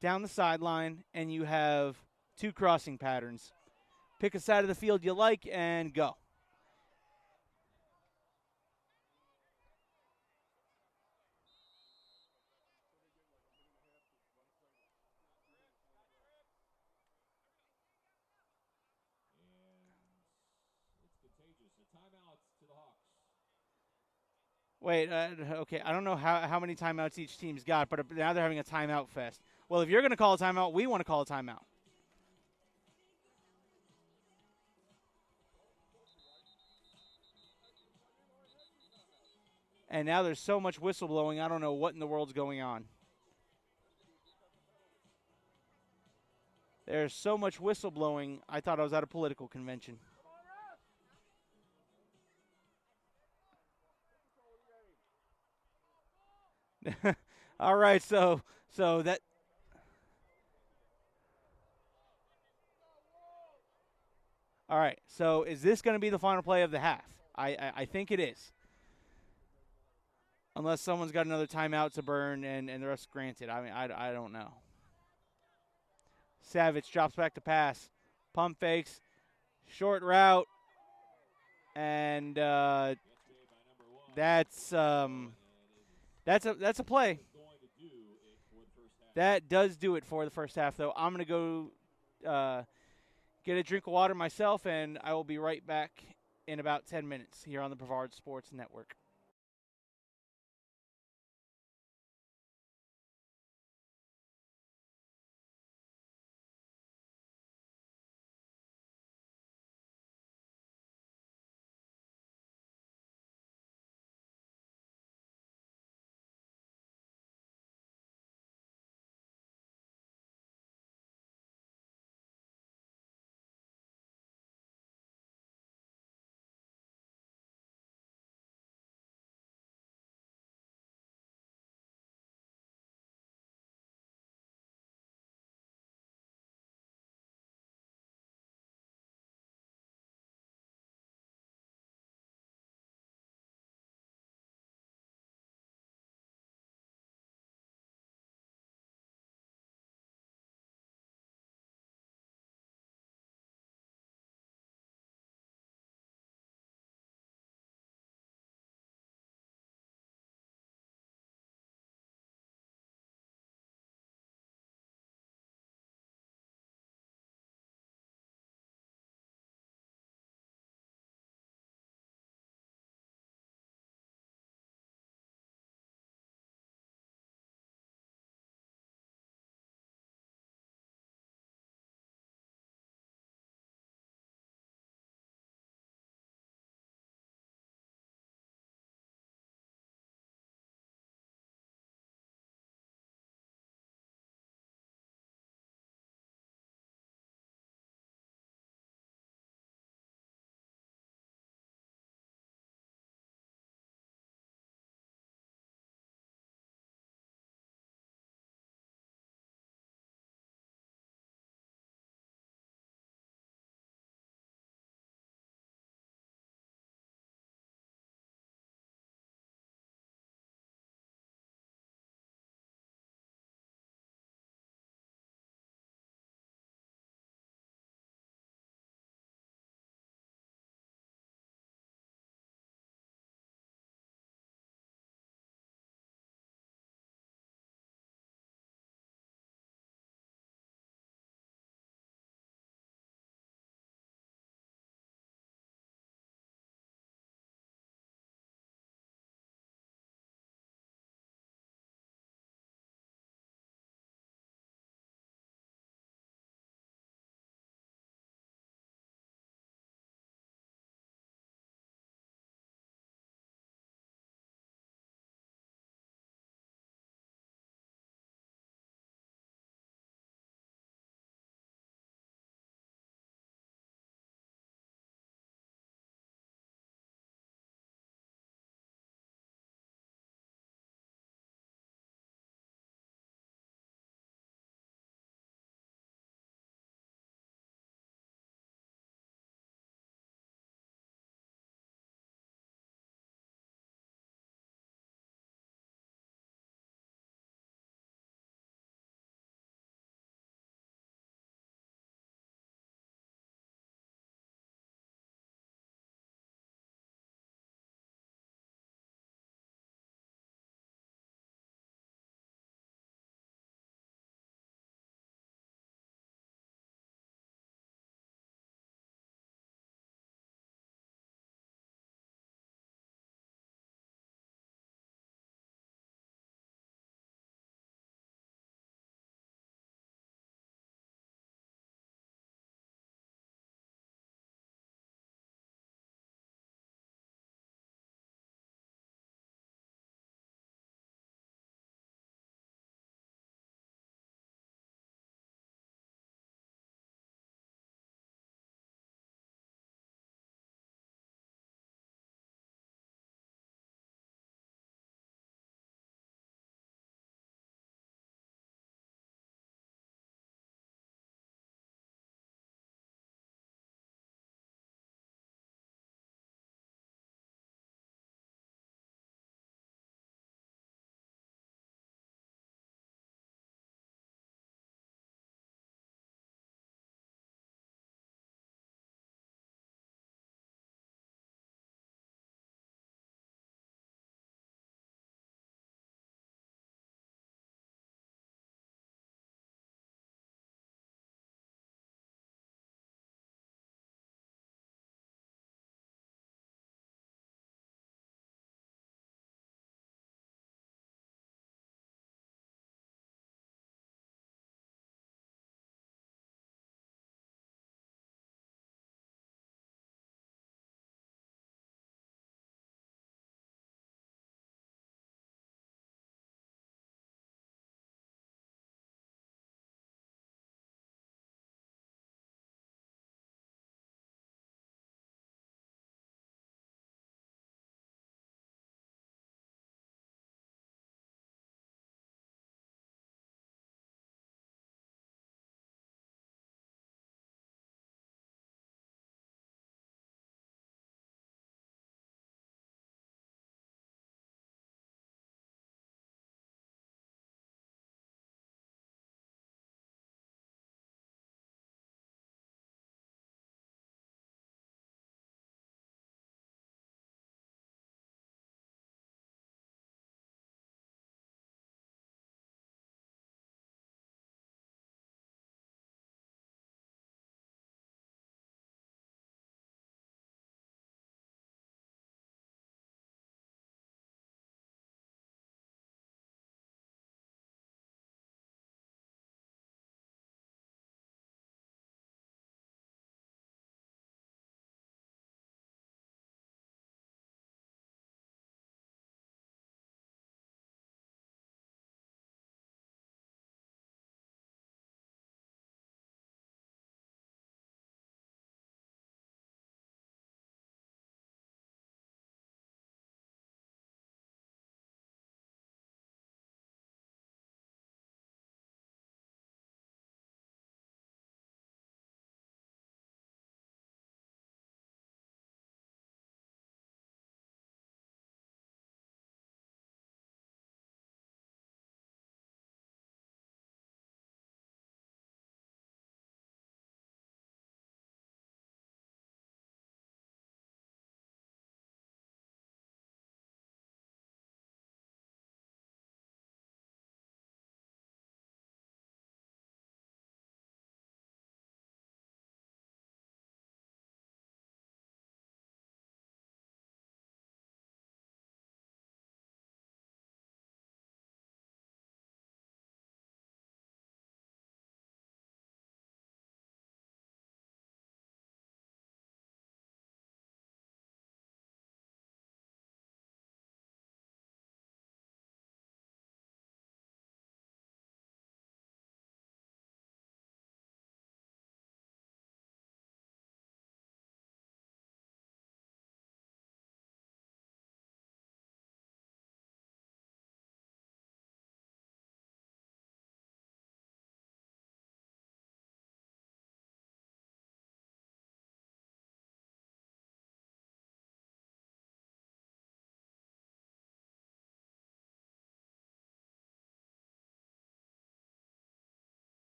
[SPEAKER 1] down the sideline, and you have 2 crossing patterns. Pick a side of the field you like and go.
[SPEAKER 2] And it's contagious. A timeout to the Hawks.
[SPEAKER 1] Wait, okay, I don't know how many timeouts each team's got, but now they're having a timeout fest. Well, if you're going to call a timeout, we want to call a timeout. And now there's so much whistleblowing, I don't know what in the world's going on. There's so much whistleblowing, I thought I was at a political convention. All right, so that. All right, so is this going to be the final play of the half? I think it is. Unless someone's got another timeout to burn and the rest granted. I mean, I don't know. Savage drops back to pass. Pump fakes. Short route. And that's a play. That does do it for the first half, though. I'm going to go get a drink of water myself, and I will be right back in about 10 minutes here on the Brevard Sports Network.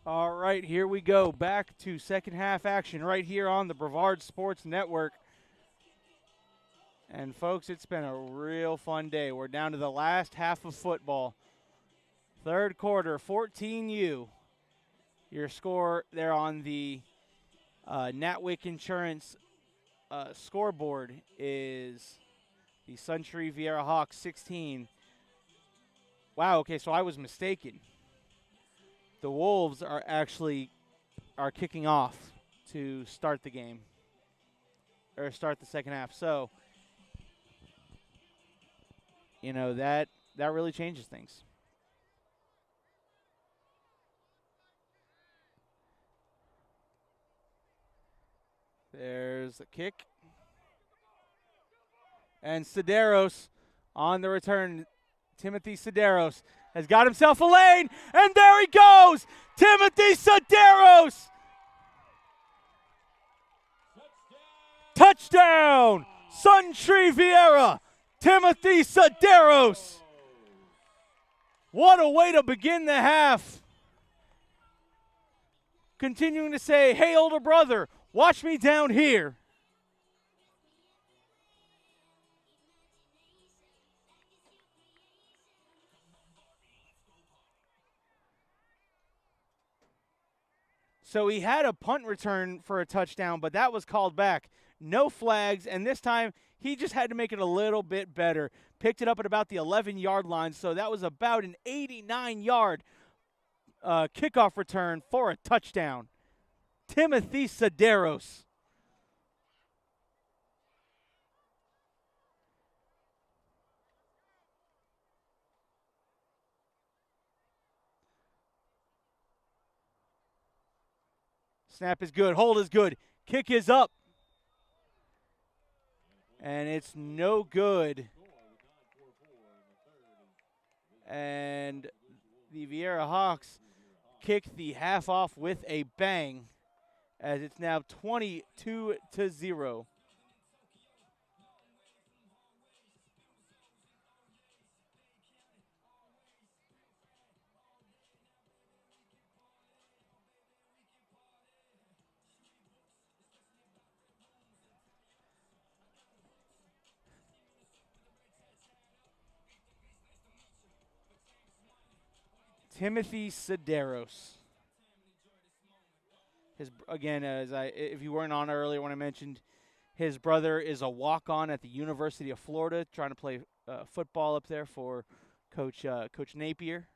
[SPEAKER 1] All right, here we go. Back to second half action right here on the Brevard Sports Network. And, folks, it's been a real fun day. We're down to the last half of football. Third quarter, 14U. Your score there on the Natwick Insurance scoreboard is the SUNTREE VIERA HAWKS 16. Wow, okay, so I was mistaken. The Wolves are actually kicking off to start the game, or start the second half. So, you know, that really changes things. There's the kick. And Sideros on the return. Timothy Sideros has got himself a lane, and there he goes! Timothy Sideros! Touchdown! SUNTREE VIERA! Timothy Sideros! What a way to begin the half. Continuing to say, hey, older brother, watch me down here. So he had a punt return for a touchdown, but that was called back. No flags, and this time he just had to make it a little bit better. Picked it up at about the 11-yard line, so that was about an 89-yard kickoff return for a touchdown. Timothy Sideros. Snap is good. Hold is good. Kick is up. And it's no good. And the VIERA Hawks kick the half off with a bang, as it's now 22-0. Timothy Sideros. Again, if you weren't on earlier when I mentioned, his brother is a walk-on at the University of Florida, trying to play football up there for Coach Napier.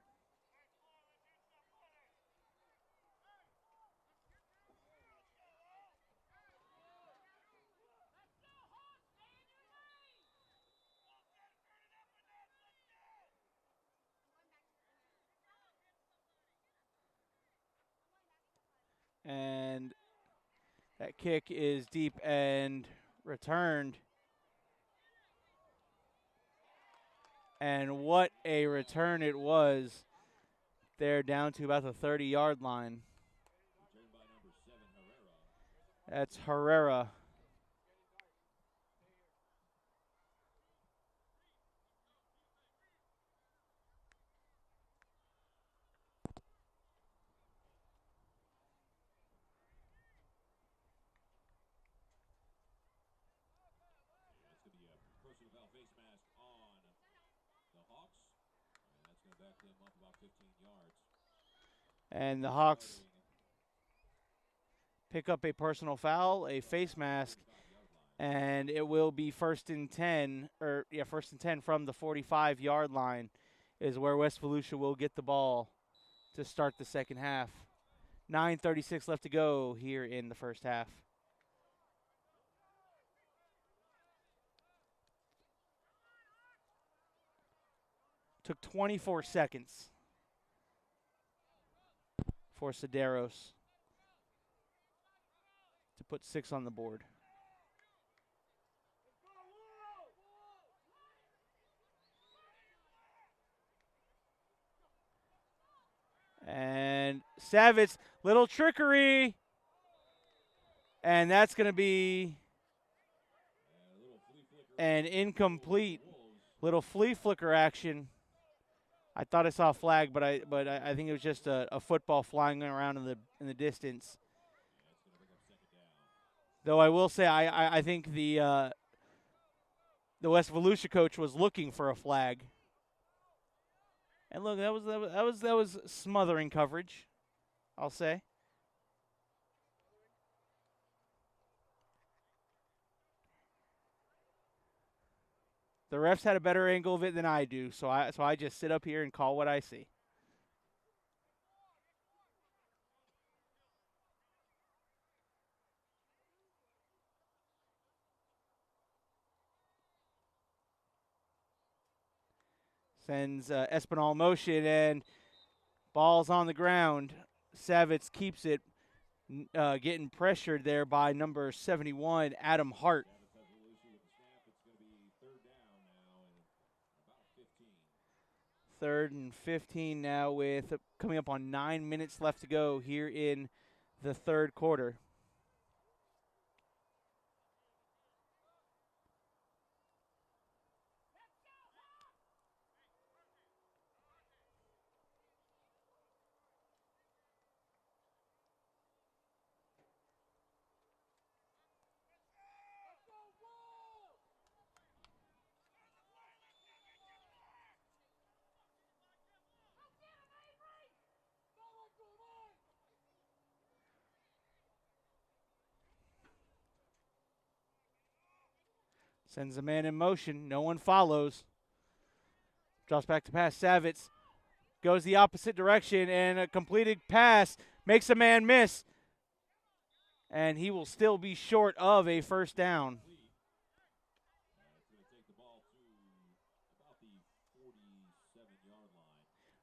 [SPEAKER 1] And that kick is deep and returned. And what a return it was. They're down to about the 30-yard line. That's Herrera. And the Hawks pick up a personal foul, a face mask, and it will be first and 10 from the 45-yard line is where West Volusia will get the ball to start the second half. 9:36 left to go here in the first half. Took 24 seconds for Sideros to put 6 on the board. And Savitz, little trickery. And that's going to be an incomplete. Little flea flicker action I thought I saw a flag, but I think it was just a football flying around in the distance. Though I will say I think the West Volusia coach was looking for a flag. And look, that was smothering coverage, I'll say. The refs had a better angle of it than I do, so I just sit up here and call what I see. Sends Espinal motion, and ball's on the ground. Savitz keeps it, getting pressured there by number 71, Adam Hart. Third and 15 now with coming up on 9 minutes left to go here in the third quarter. Sends a man in motion. No one follows. Drops back to pass. Savitz goes the opposite direction, and a completed pass makes a man miss. And he will still be short of a first down.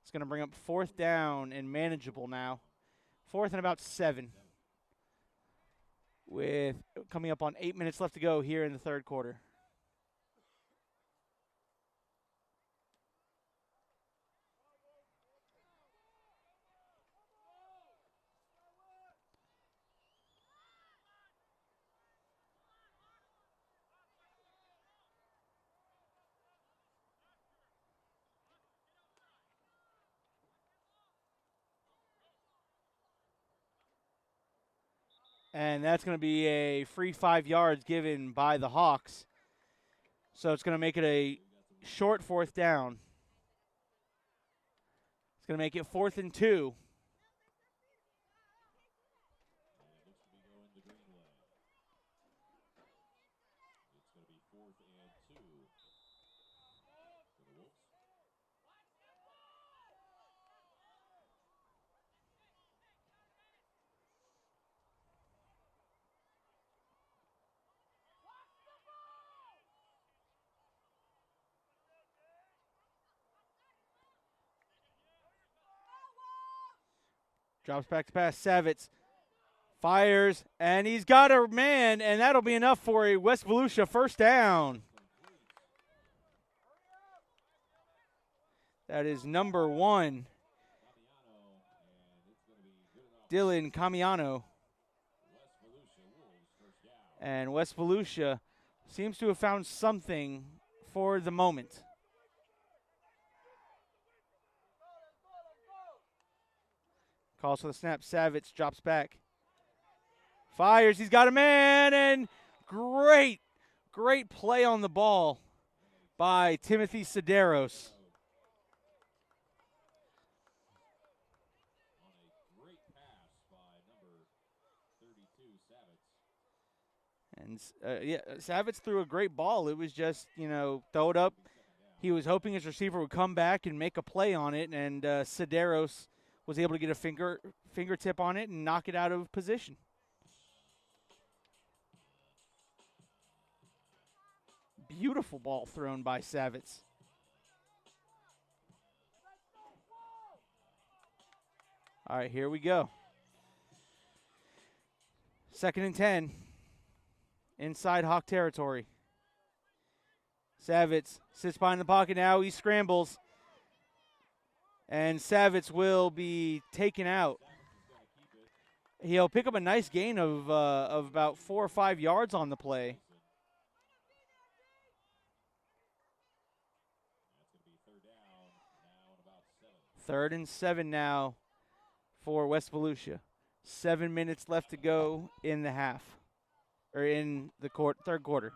[SPEAKER 1] It's going to bring up fourth down and manageable now. Fourth and about 7. With coming up on 8 minutes left to go here in the third quarter. And that's going to be a free 5 yards given by the Hawks. So it's going to make it a short fourth down. It's going to make it 4th and 2. Drops back to pass. Savitz fires, and he's got a man, and that'll be enough for a West Volusia first down. That is number 1, Dylan Camiano. And West Volusia seems to have found something for the moment. Calls for the snap. Savitz drops back. Fires. He's got a man, and great play on the ball by Timothy Sederos. And Savitz threw a great ball. It was just, throw it up. He was hoping his receiver would come back and make a play on it, and Sederos was able to get a fingertip on it and knock it out of position. Beautiful ball thrown by Savitz. All right, here we go. 2nd and 10. Inside Hawk territory. Savitz sits behind the pocket now. He scrambles. And Savitz will be taken out. He'll pick up a nice gain of about 4 or 5 yards on the play. 3rd and 7 now for West Volusia. 7 minutes left to go in the half, or in the third quarter.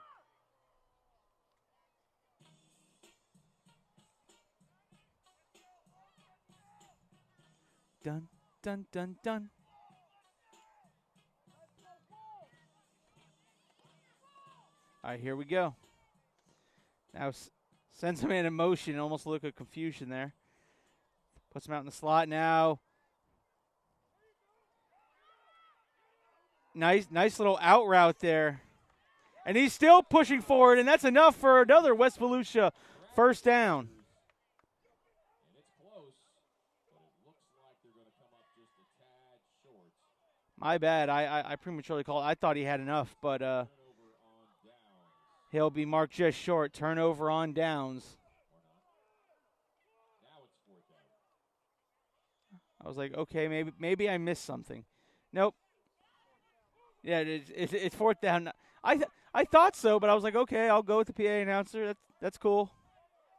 [SPEAKER 1] Dun, dun, dun, dun. All right, here we go. Now sends him in motion, almost a look of confusion there. Puts him out in the slot now. Nice little out route there. And he's still pushing forward, and that's enough for another West Volusia first down.
[SPEAKER 2] And it's close, but it looks like they're going to come up just a tad short.
[SPEAKER 1] My bad. I prematurely called. I thought he had enough, but
[SPEAKER 2] Turnover on downs.
[SPEAKER 1] he'll be marked just short. Turnover on downs.
[SPEAKER 2] Or not. Now it's 4th down.
[SPEAKER 1] I was like, okay, maybe I missed something. Nope. Yeah, it's 4th down. I thought so, but I was like, okay, I'll go with the PA announcer. That's cool.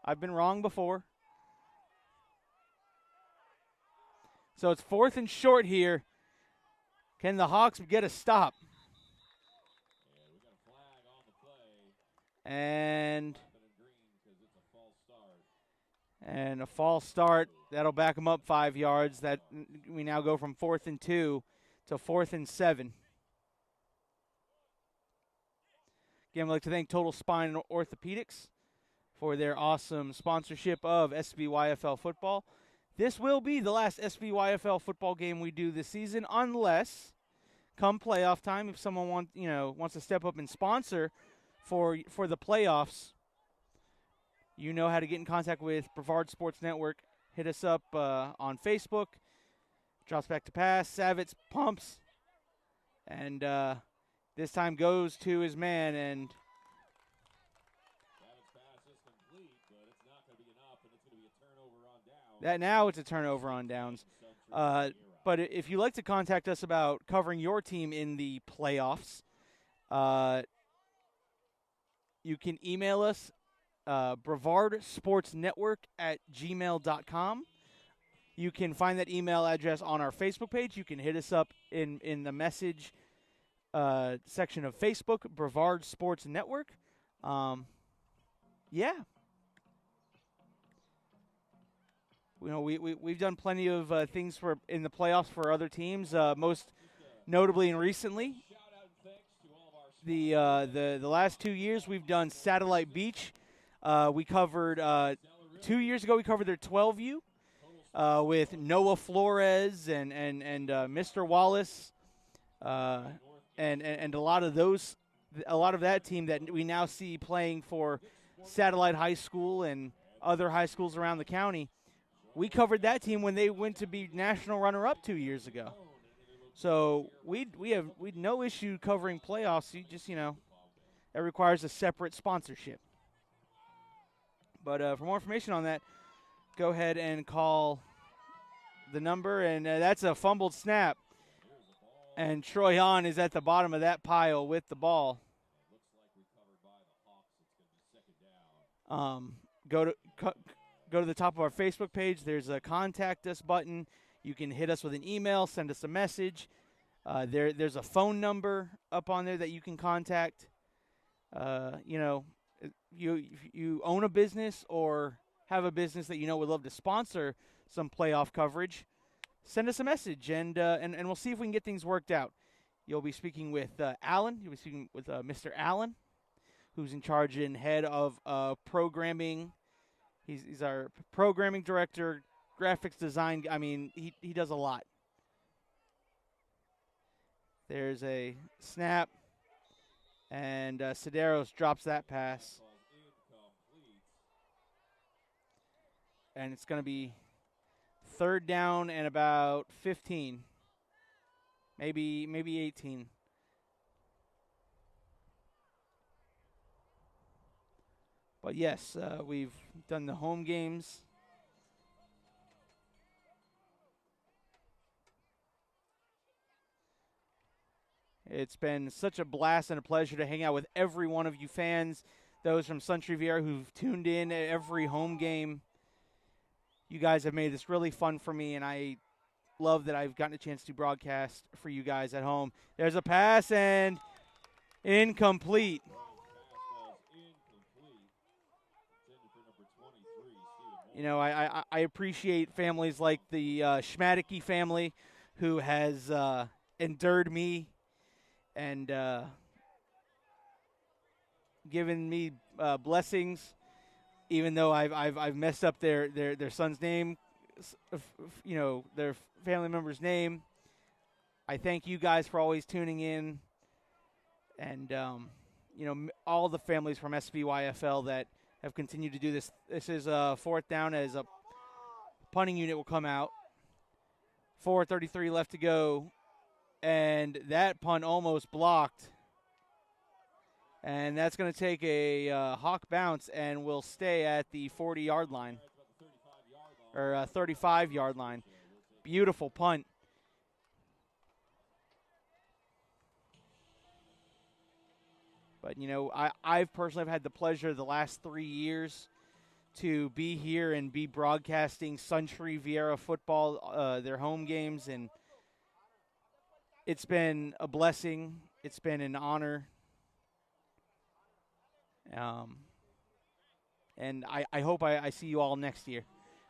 [SPEAKER 1] I've been wrong before. So it's 4th and short here. Can the Hawks get a stop?
[SPEAKER 2] Yeah, we got a flag on the play.
[SPEAKER 1] And
[SPEAKER 2] Because it's a false start.
[SPEAKER 1] And a false start. That'll back them up 5 yards. That we now go from 4th and 2 to 4th and 7. Again, I'd like to thank Total Spine and Orthopedics for their awesome sponsorship of SBYFL football. This will be the last SBYFL football game we do this season, unless come playoff time, if someone wants to step up and sponsor for the playoffs, you know how to get in contact with Brevard Sports Network. Hit us up on Facebook. Drops back to pass. Savitz pumps. And this time goes to his man. And
[SPEAKER 2] Savitz pass is complete, but it's not going to be enough, and it's going to be a turnover on downs.
[SPEAKER 1] now it's a turnover on downs. But if you'd like to contact us about covering your team in the playoffs, you can email us, brevardsportsnetwork@gmail.com. You can find that email address on our Facebook page. You can hit us up in the message section of Facebook, Brevard Sports Network. Yeah. We've done plenty of things in the playoffs for other teams, most notably and recently. The last 2 years we've done Satellite Beach. We covered 2 years ago. We covered their 12U with Noah Flores and Mr. Wallace, and a lot of that team that we now see playing for Satellite High School and other high schools around the county. We covered that team when they went to be national runner-up 2 years ago. So we have no issue covering playoffs. You just that requires a separate sponsorship. But for more information on that, go ahead and call the number. And that's a fumbled snap. And Troy Hahn is at the bottom of that pile with the ball.
[SPEAKER 2] Looks like recovered by the Hawks. It's going to be 2nd down.
[SPEAKER 1] Go to the top of our Facebook page. There's a contact us button. You can hit us with an email, send us a message. There's a phone number up on there that you can contact. If you own a business or have a business that would love to sponsor some playoff coverage, send us a message, and we'll see if we can get things worked out. You'll be speaking with Alan. You'll be speaking with Mr. Allen, who's in charge and head of programming. He's our programming director, graphics design. I mean, he does a lot. There's a snap, and Sideros drops that pass. And it's going to be 3rd down and about 15, maybe 18. But yes, we've done the home games. It's been such a blast and a pleasure to hang out with every one of you fans, those from SUNTREE VIERA who've tuned in at every home game. You guys have made this really fun for me, and I love that I've gotten a chance to broadcast for you guys at home. There's a pass and incomplete. You know, I appreciate families like the Schmadicke family who has endured me and given me blessings, even though I've messed up their son's name, you know, their family member's name. I thank you guys for always tuning in, and you know, all the families from SBYFL that have continued to do this. This is fourth down as a punting unit will come out. 4:33 left to go, and that punt almost blocked. And that's going to take a hawk bounce and will stay at the 40-yard line, or 35-yard line. Beautiful punt. But, you know, I've personally have had the pleasure the last 3 years to be here and be broadcasting SUNTREE VIERA football, their home games, and it's been a blessing. It's been an honor. And I hope I see you all next year.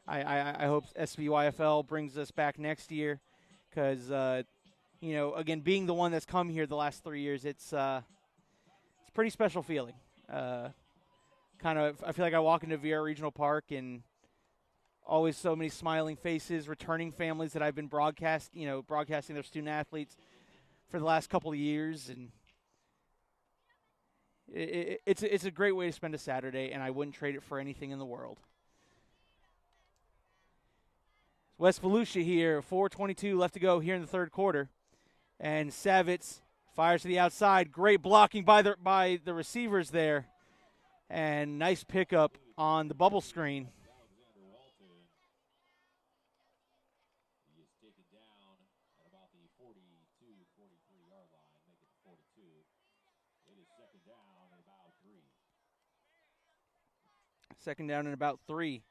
[SPEAKER 1] I hope SBYFL brings us back next year because, you know, again, being the one that's come here the last 3 years, it's a pretty special feeling. Kind of, I feel like I walk into VIERA Regional Park and always so many smiling faces, returning families that I've been broadcasting their student athletes for the last couple of years, and it's a great way to spend a Saturday, and I wouldn't trade it for anything in the world. West Volusia here, 4:22 left to go here in the third quarter, and Savitz fires to the outside. Great blocking by the receivers there, and nice pickup on the bubble screen. Second down and about 3.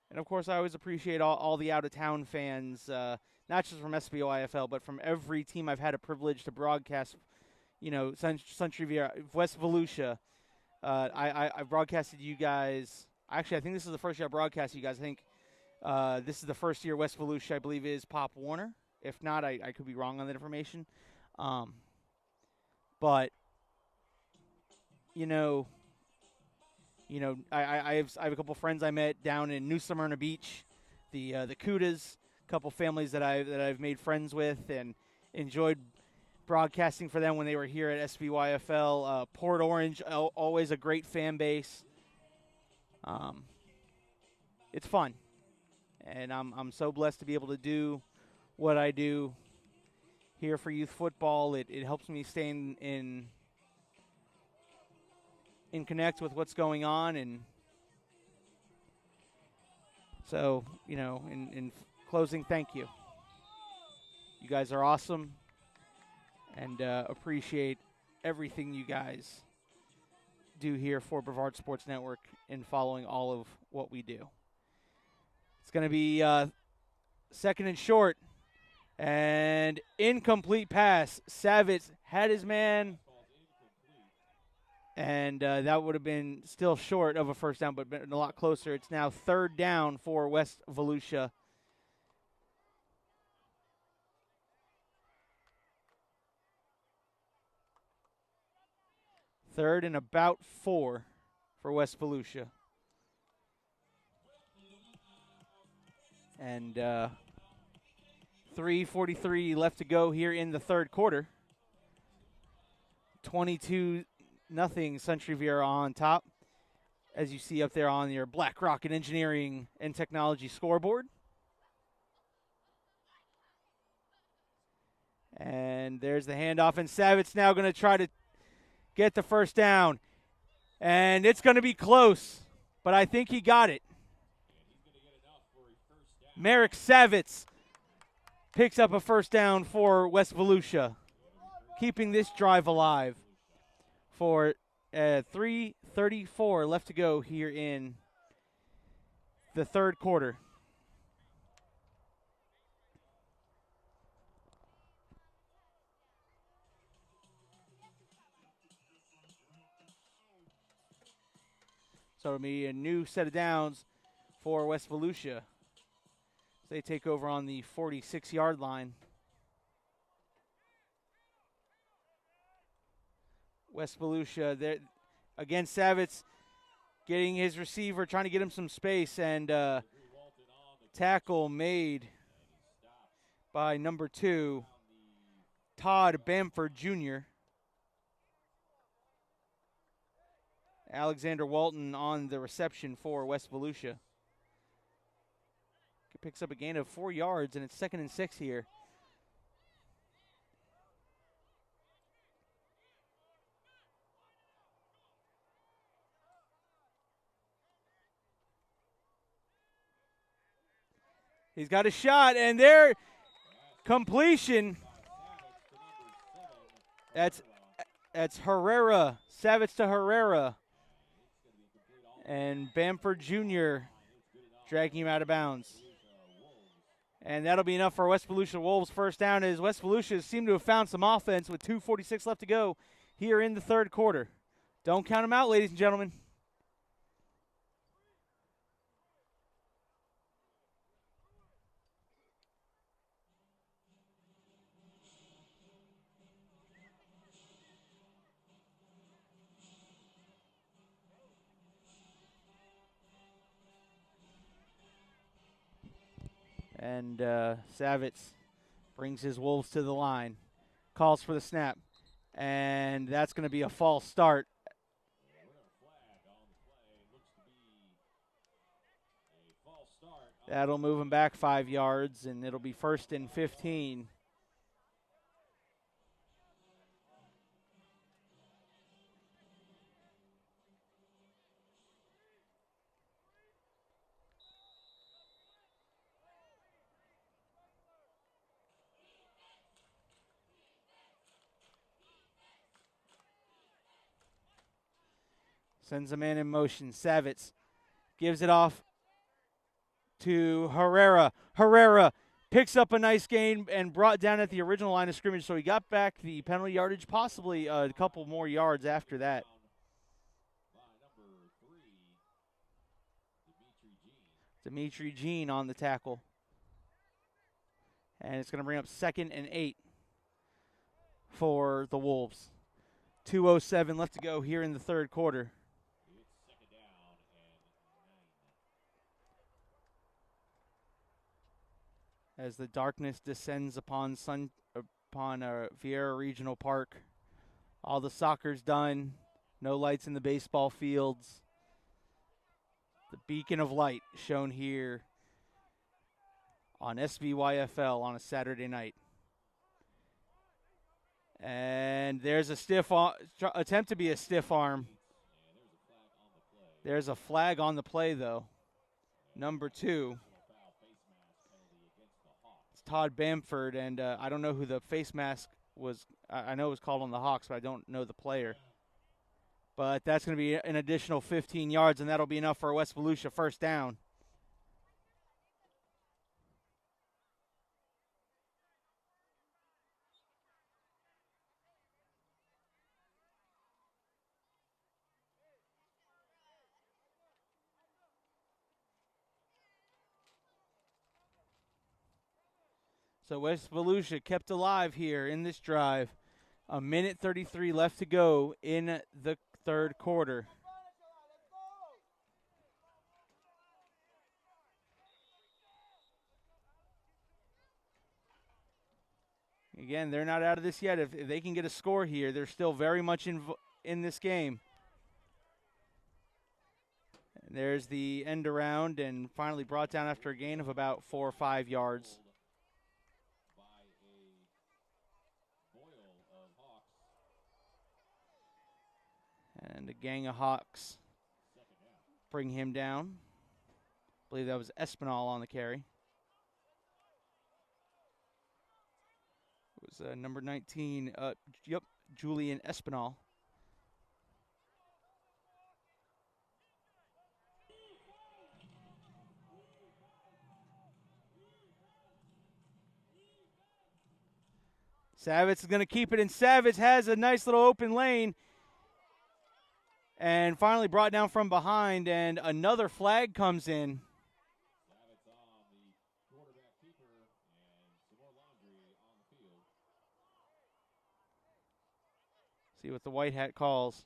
[SPEAKER 1] And, of course, I always appreciate all the out-of-town fans, not just from SBOIFL, but from every team I've had a privilege to broadcast, you know, SUNTREE VIERA, West Volusia. I've broadcasted you guys. Actually, I think this is the first year I broadcast you guys. I think this is the first year West Volusia, I believe, is Pop Warner. If not, I could be wrong on that information. But you know, I have a couple friends I met down in New Smyrna Beach, the Cudas, a couple families that I've made friends with and enjoyed broadcasting for them when they were here at SBYFL. Port Orange, always a great fan base. It's fun, and I'm so blessed to be able to do what I do here for youth football. It helps me stay in connect with what's going on, and so, you know, in closing, thank you. You guys are awesome, and appreciate everything you guys do here for Brevard Sports Network in following all of what we do. It's going to be second and short, and incomplete pass. Savitz had his man, and that would have been still short of a first down, but been a lot closer. It's now third down for West Volusia. Third and about 4 for West Volusia. And 3:43 left to go here in the third quarter. 22-0 SUNTREE VIERA on top, as you see up there on your Black Rocket Engineering and Technology scoreboard. And there's the handoff, and Savitz now going to try to get the first down. And it's going to be close, but I think he got it. Merrick Savitz picks up a first down for West Volusia, keeping this drive alive for 3:34 left to go here in the third quarter. So it'll be a new set of downs for West Volusia. They take over on the 46-yard line. West Volusia, there again, Savitz getting his receiver, trying to get him some space, and tackle made by number 2, Todd Bamford Jr. Alexander Walton on the reception for West Volusia. Picks up a gain of 4 yards, and it's 2nd and 6 here. He's got a shot, and there, completion. That's Herrera, Savitz to Herrera. And Bamford Jr. dragging him out of bounds. And that'll be enough for West Volusia Wolves. First down as West Volusia seem to have found some offense with 2:46 left to go here in the third quarter. Don't count them out, ladies and gentlemen. And Savitz brings his Wolves to the line. Calls for the snap. And that's going to be a false start. That'll move him back 5 yards, and it'll be 1st and 15. Sends a man in motion. Savitz gives it off to Herrera. Herrera picks up a nice gain and brought down at the original line of scrimmage, so he got back the penalty yardage, possibly a couple more yards after that. Dimitri Jean on the tackle. And it's going to bring up 2nd and 8 for the Wolves. 2:07 left to go here in the third quarter. As the darkness descends upon VIERA Regional Park. All the soccer's done. No lights in the baseball fields. The beacon of light shown here on SVYFL on a Saturday night. And there's a stiff attempt to be a stiff arm. There's a flag on the play, though. Number 2. Todd Bamford, and I don't know who the face mask was. I know it was called on the Hawks, but I don't know the player. But that's going to be an additional 15 yards, and that'll be enough for a West Volusia first down. So West Volusia kept alive here in this drive. 1:33 left to go in the third quarter. Again, they're not out of this yet. If they can get a score here, they're still very much in this game. And there's the end around, and finally brought down after a gain of about 4 or 5 yards. And a gang of Hawks bring him down. I believe that was Espinal on the carry. It was number 19, Julian Espinal. Savitz is going to keep it, and Savitz has a nice little open lane. And finally brought down from behind, and another flag comes in.
[SPEAKER 2] Savitz on the quarterback keeper, and some more laundry on the field.
[SPEAKER 1] See what the white hat calls.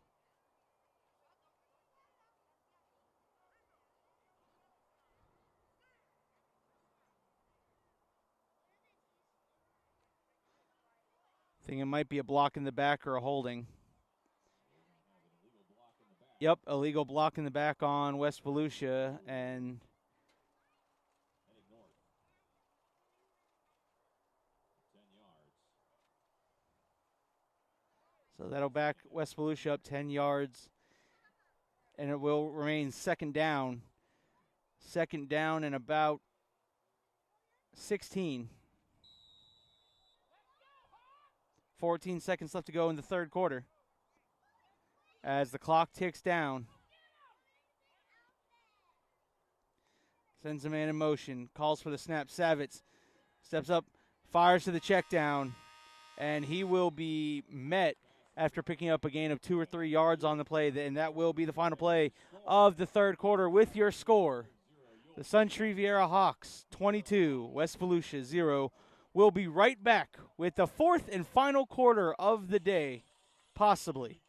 [SPEAKER 1] Think it might be a block in the back or a holding. Yep, illegal block in the back on West Volusia, and
[SPEAKER 2] Heading north. 10 yards.
[SPEAKER 1] so that'll back West Volusia up 10 yards, and it will remain second down. Second down and about 16. 14 seconds left to go in the third quarter as the clock ticks down. Sends a man in motion, calls for the snap. Savitz steps up, fires to the check down, and he will be met after picking up a gain of 2 or 3 yards on the play, and that will be the final play of the third quarter with your score. The SUNTREE VIERA HAWKS 22, West Volusia 0. We'll be right back with the fourth and final quarter of the day, possibly,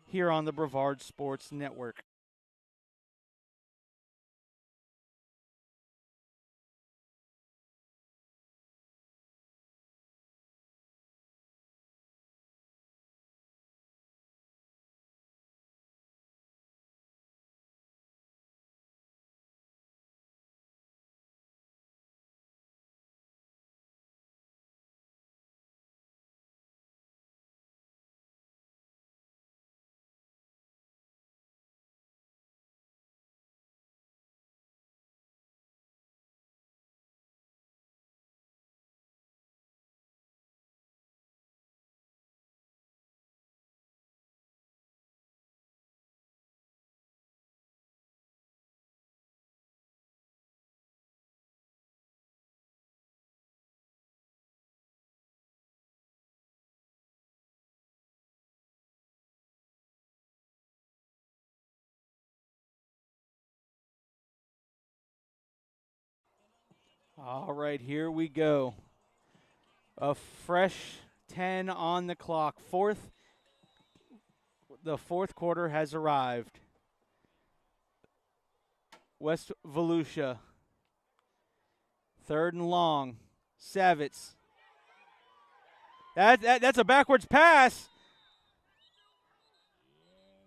[SPEAKER 1] here on the Brevard Sports Network. All right, here we go. A fresh 10 on the clock. The fourth quarter has arrived. West Volusia. Third and long. Savitz. That's a backwards pass.
[SPEAKER 2] And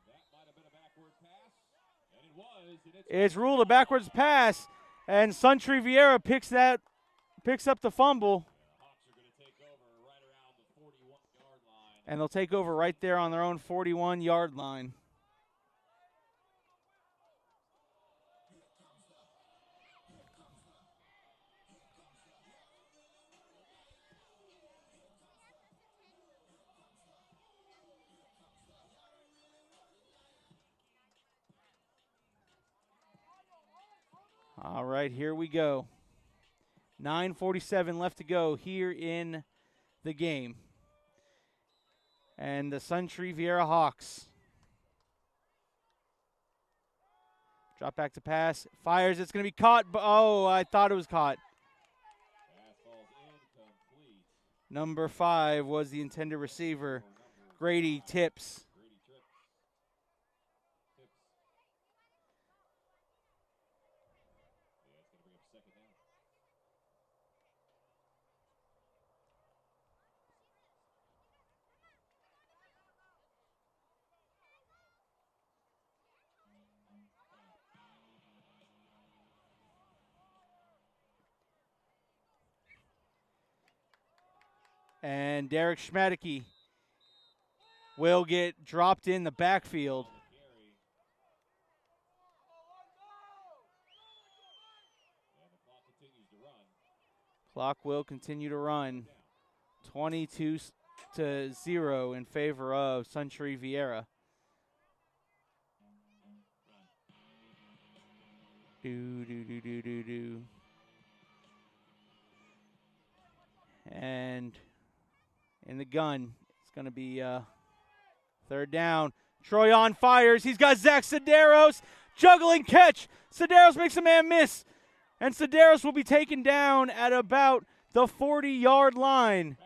[SPEAKER 2] that might have been a backward pass. And it was. And
[SPEAKER 1] It's ruled a backwards pass, and SUNTREE VIERA picks up the fumble.
[SPEAKER 2] the Hawks are going to take over right around the 41-yard line.
[SPEAKER 1] And they'll take over right there on their own 41-yard line. All right, here we go. 9:47 left to go here in the game. And the SUNTREE VIERA HAWKS. Drop back to pass. Fires. It's going to be caught. Oh, I thought it was caught.
[SPEAKER 2] Pass falls incomplete.
[SPEAKER 1] Number 5 was the intended receiver. Grady tips.
[SPEAKER 2] Grady trips. Tips. Yeah, it's going to bring up second down.
[SPEAKER 1] And Derek Schmadicke will get dropped in the backfield.
[SPEAKER 2] Carry. And the clock continues to run.
[SPEAKER 1] Clock will continue to run. 22-0 in favor of SUNTREE VIERA. And in the gun. It's going to be third down. Troyan fires. He's got Zach Sedaros. Juggling catch. Sedaros makes a man miss. And Sedaros will be taken down at about the 40-yard line.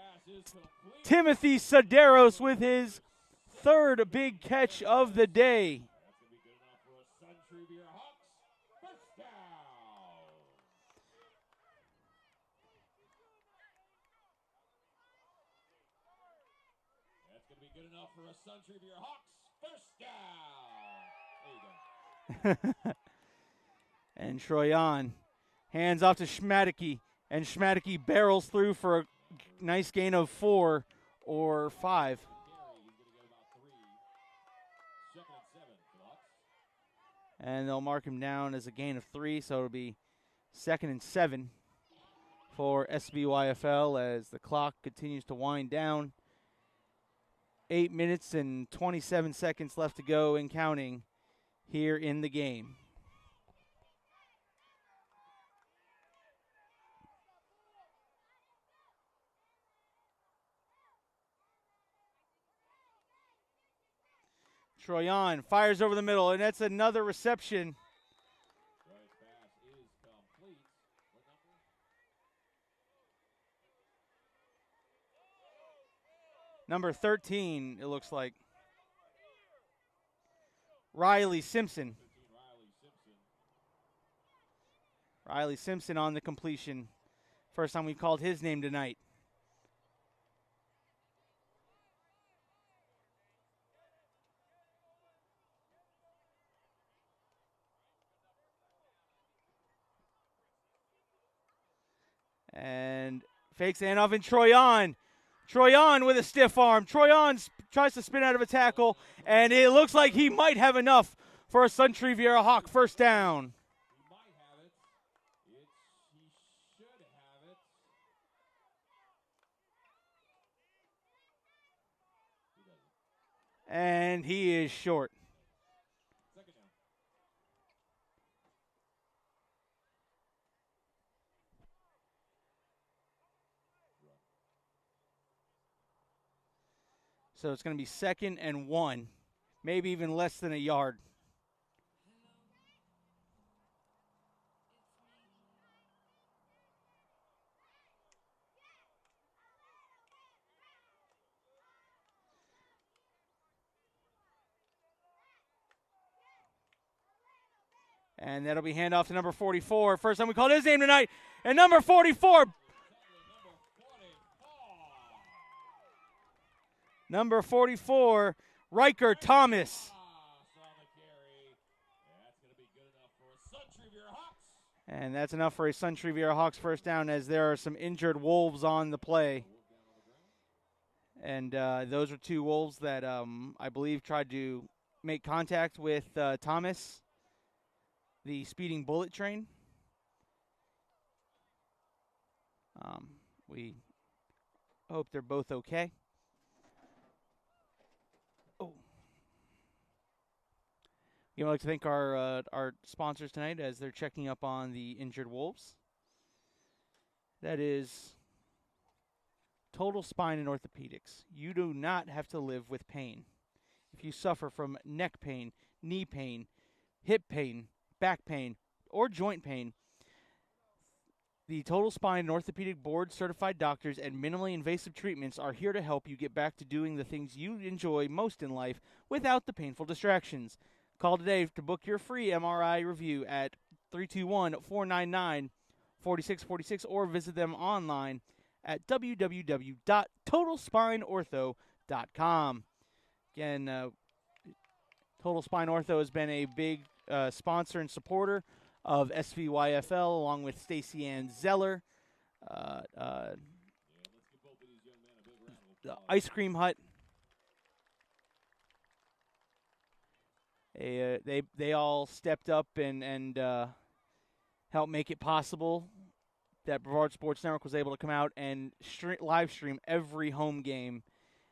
[SPEAKER 1] Timothy Sedaros with his third big catch of the day.
[SPEAKER 2] That's going to be good enough for a SUNTREE VIERA HAWKS. First down. That's going to be good enough for a SUNTREE VIERA HAWKS. First down. There you go.
[SPEAKER 1] And Troyan hands off to Schmadicke, and Schmadicke barrels through for a nice gain of 4 or 5.
[SPEAKER 2] He's going to get about 3. Second and 7 for the Hawks.
[SPEAKER 1] And they'll mark him down as a gain of 3, so it'll be 2nd and 7 for SBYFL as the clock continues to wind down. 8 minutes and 27 seconds left to go and counting here in the game. Troyan fires over the middle, and that's another reception.
[SPEAKER 2] Right pass is complete. What number?
[SPEAKER 1] Number 13, it looks like. Riley Simpson.
[SPEAKER 2] 15, Riley Simpson.
[SPEAKER 1] Riley Simpson on the completion. First time we've called his name tonight. And fakes the handoff in Troyan. Troyan with a stiff arm. Troyan tries to spin out of a tackle, and it looks like he might have enough for a SUNTREE VIERA Hawk first down.
[SPEAKER 2] He might have it. He should have it. He doesn't.
[SPEAKER 1] And he is short.
[SPEAKER 2] Second down.
[SPEAKER 1] So it's going to be 2nd and 1, maybe even less than a yard. And that'll be handoff to number 44. First time we called his name tonight. And number 44. Number 44, Riker Thomas. And that's enough for a SUNTREE VIERA Hawks first down, as there are some injured Wolves on the play. And those are 2 Wolves that I believe tried to make contact with Thomas, the speeding bullet train. We hope they're both okay. I'd like to thank our sponsors tonight as they're checking up on the injured Wolves. That is Total Spine and Orthopedics. You do not have to live with pain. If you suffer from neck pain, knee pain, hip pain, back pain, or joint pain, the Total Spine and Orthopedic Board certified doctors and minimally invasive treatments are here to help you get back to doing the things you enjoy most in life without the painful distractions. Call today to book your free MRI review at 321-499-4646 or visit them online at www.totalspineortho.com. Again, Total Spine Ortho has been a big sponsor and supporter of SVYFL, along with Stacey Ann Zeller, the Ice Cream Hut. They all stepped up and helped make it possible that Brevard Sports Network was able to come out and live stream every home game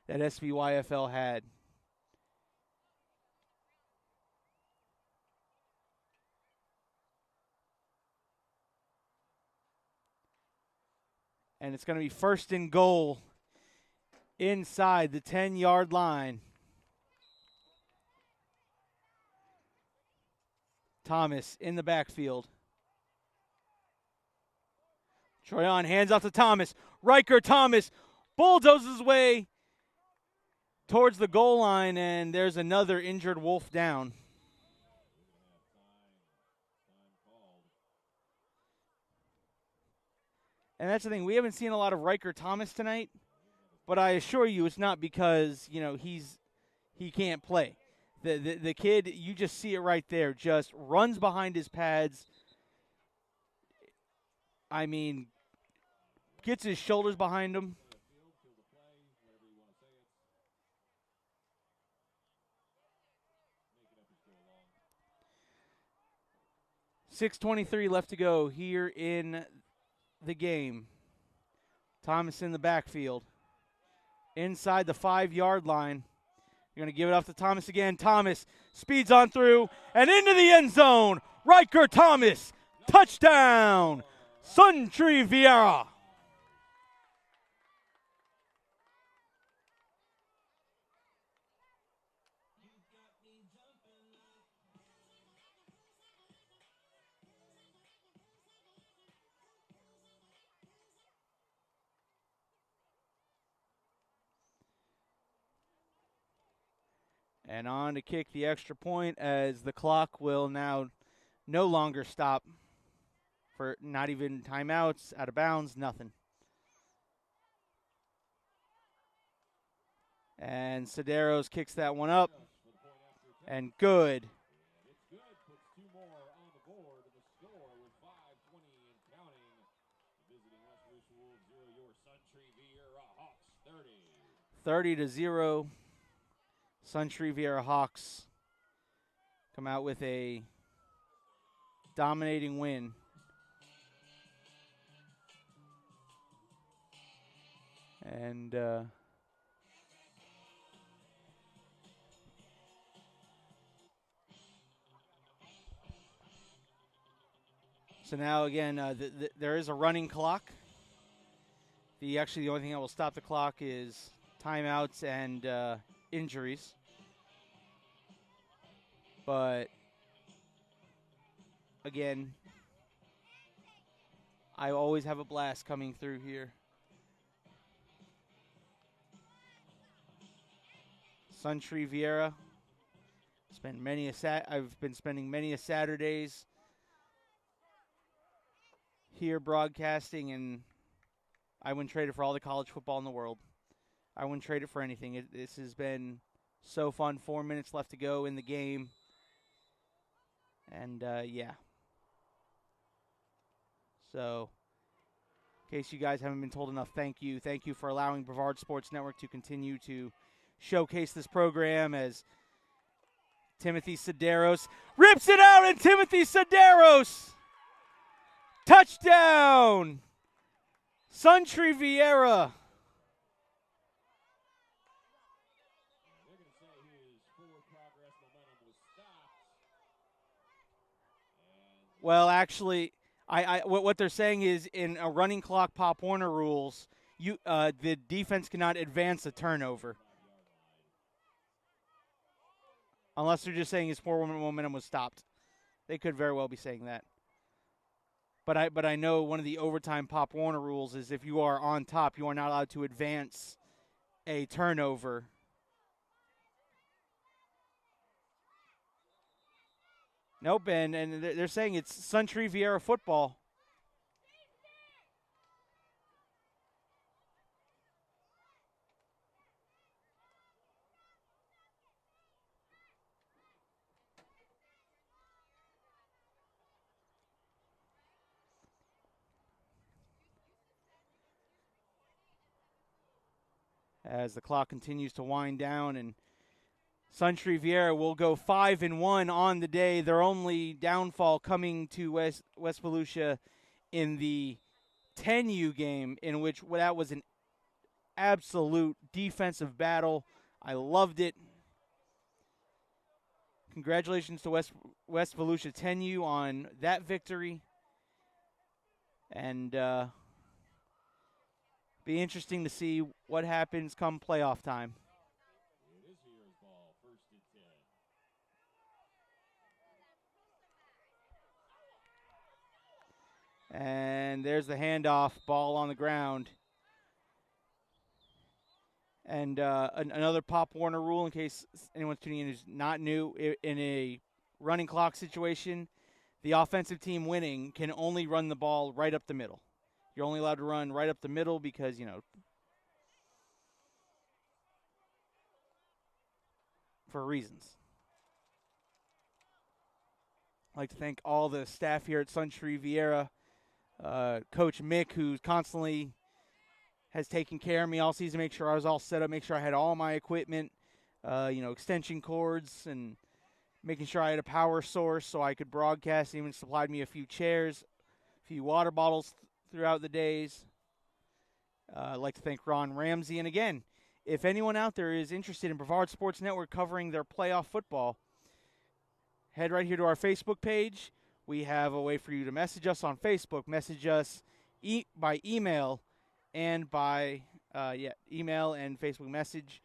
[SPEAKER 1] that SVYFL had. And it's going to be 1st and goal inside the 10-yard line. Thomas in the backfield. Troyan hands off to Thomas. Riker Thomas bulldozes his way towards the goal line, and there's another injured Wolf down. And that's the thing. We haven't seen a lot of Riker Thomas tonight, but I assure you it's not because, he can't play. The kid, you just see it right there, just runs behind his pads. I mean, gets his shoulders behind him. 6:23 left to go here in the game. Thomas in the backfield. Inside the 5-yard line. You're going to give it off to Thomas again. Thomas speeds on through and into the end zone. Riker Thomas, touchdown, SUNTREE VIERA. And on to kick the extra point as the clock will now no longer stop for not even timeouts, out of bounds, nothing. And Cederos kicks that one up. And good.
[SPEAKER 2] It's good. Puts 2 more on the board. The score with 5:20 and counting. Visiting West Louis Wolves 0, your SUNTREE VIERA HAWKS 30.
[SPEAKER 1] 30-0. SUNTREE VIERA HAWKS come out with a dominating win. And so now again, there is a running clock. The only thing that will stop the clock is timeouts and injuries. But again, I always have a blast coming through here. SUNTREE VIERA. I've been spending many a Saturdays here broadcasting, and I wouldn't trade it for all the college football in the world. I wouldn't trade it for anything. This has been so fun. 4 minutes left to go in the game. And, yeah. So, in case you guys haven't been told enough, thank you. Thank you for allowing Brevard Sports Network to continue to showcase this program as Timothy Cederos rips it out, and Timothy Cederos, touchdown, SUNTREE VIERA.
[SPEAKER 2] They're going to say his forward progress momentum was stopped.
[SPEAKER 1] Well, actually, what they're saying is in a running clock Pop Warner rules, the defense cannot advance a turnover. Unless they're just saying his forward momentum was stopped. They could very well be saying that. But I know one of the overtime Pop Warner rules is if you are on top, you are not allowed to advance a turnover. Nope, and they're saying it's SUNTREE VIERA football. As the clock continues to wind down, and SUNTREE VIERA will go 5-1 on the day. Their only downfall coming to West Volusia in the 10U game, in which that was an absolute defensive battle. I loved it. Congratulations to West Volusia 10U on that victory. And Be interesting to see what happens come playoff time.
[SPEAKER 2] It is Viera's ball, 1st and 10.
[SPEAKER 1] And there's the handoff, ball on the ground. And another Pop Warner rule, in case anyone's tuning in who's not new, in a running clock situation, the offensive team winning can only run the ball right up the middle. You're only allowed to run right up the middle because, for reasons. I'd like to thank all the staff here at SUNTREE VIERA, Coach Mick, who constantly has taken care of me all season, make sure I was all set up, make sure I had all my equipment, extension cords, and making sure I had a power source so I could broadcast. He even supplied me a few chairs, a few water bottles throughout the days. I'd like to thank Ron Ramsey. And again, if anyone out there is interested in Brevard Sports Network covering their playoff football, head right here to our Facebook page. We have a way for you to message us on Facebook. Message us by email and by email and Facebook message.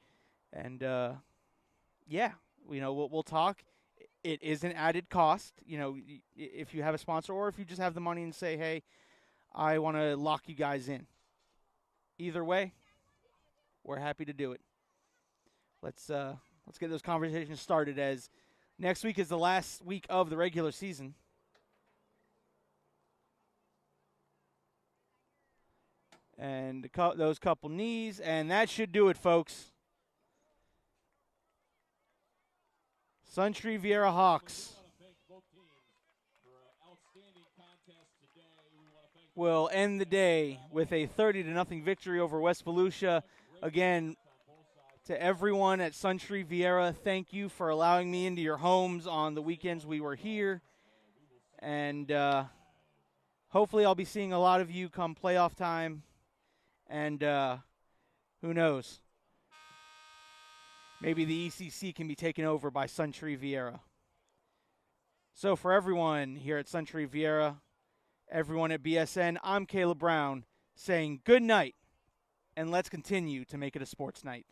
[SPEAKER 1] And, we'll talk. It is an added cost, if you have a sponsor or if you just have the money and say, hey, I want to lock you guys in. Either way, we're happy to do it. Let's get those conversations started, as next week is the last week of the regular season. And those couple knees, and that should do it, folks. SUNTREE VIERA HAWKS will end the day with a 30-0 victory over West Volusia. Again, to everyone at SUNTREE VIERA, thank you for allowing me into your homes on the weekends we were here. And hopefully I'll be seeing a lot of you come playoff time. And who knows? Maybe the ECC can be taken over by SUNTREE VIERA. So for everyone here at SUNTREE VIERA, everyone at BSN, I'm Caleb Brown saying good night, and let's continue to make it a sports night.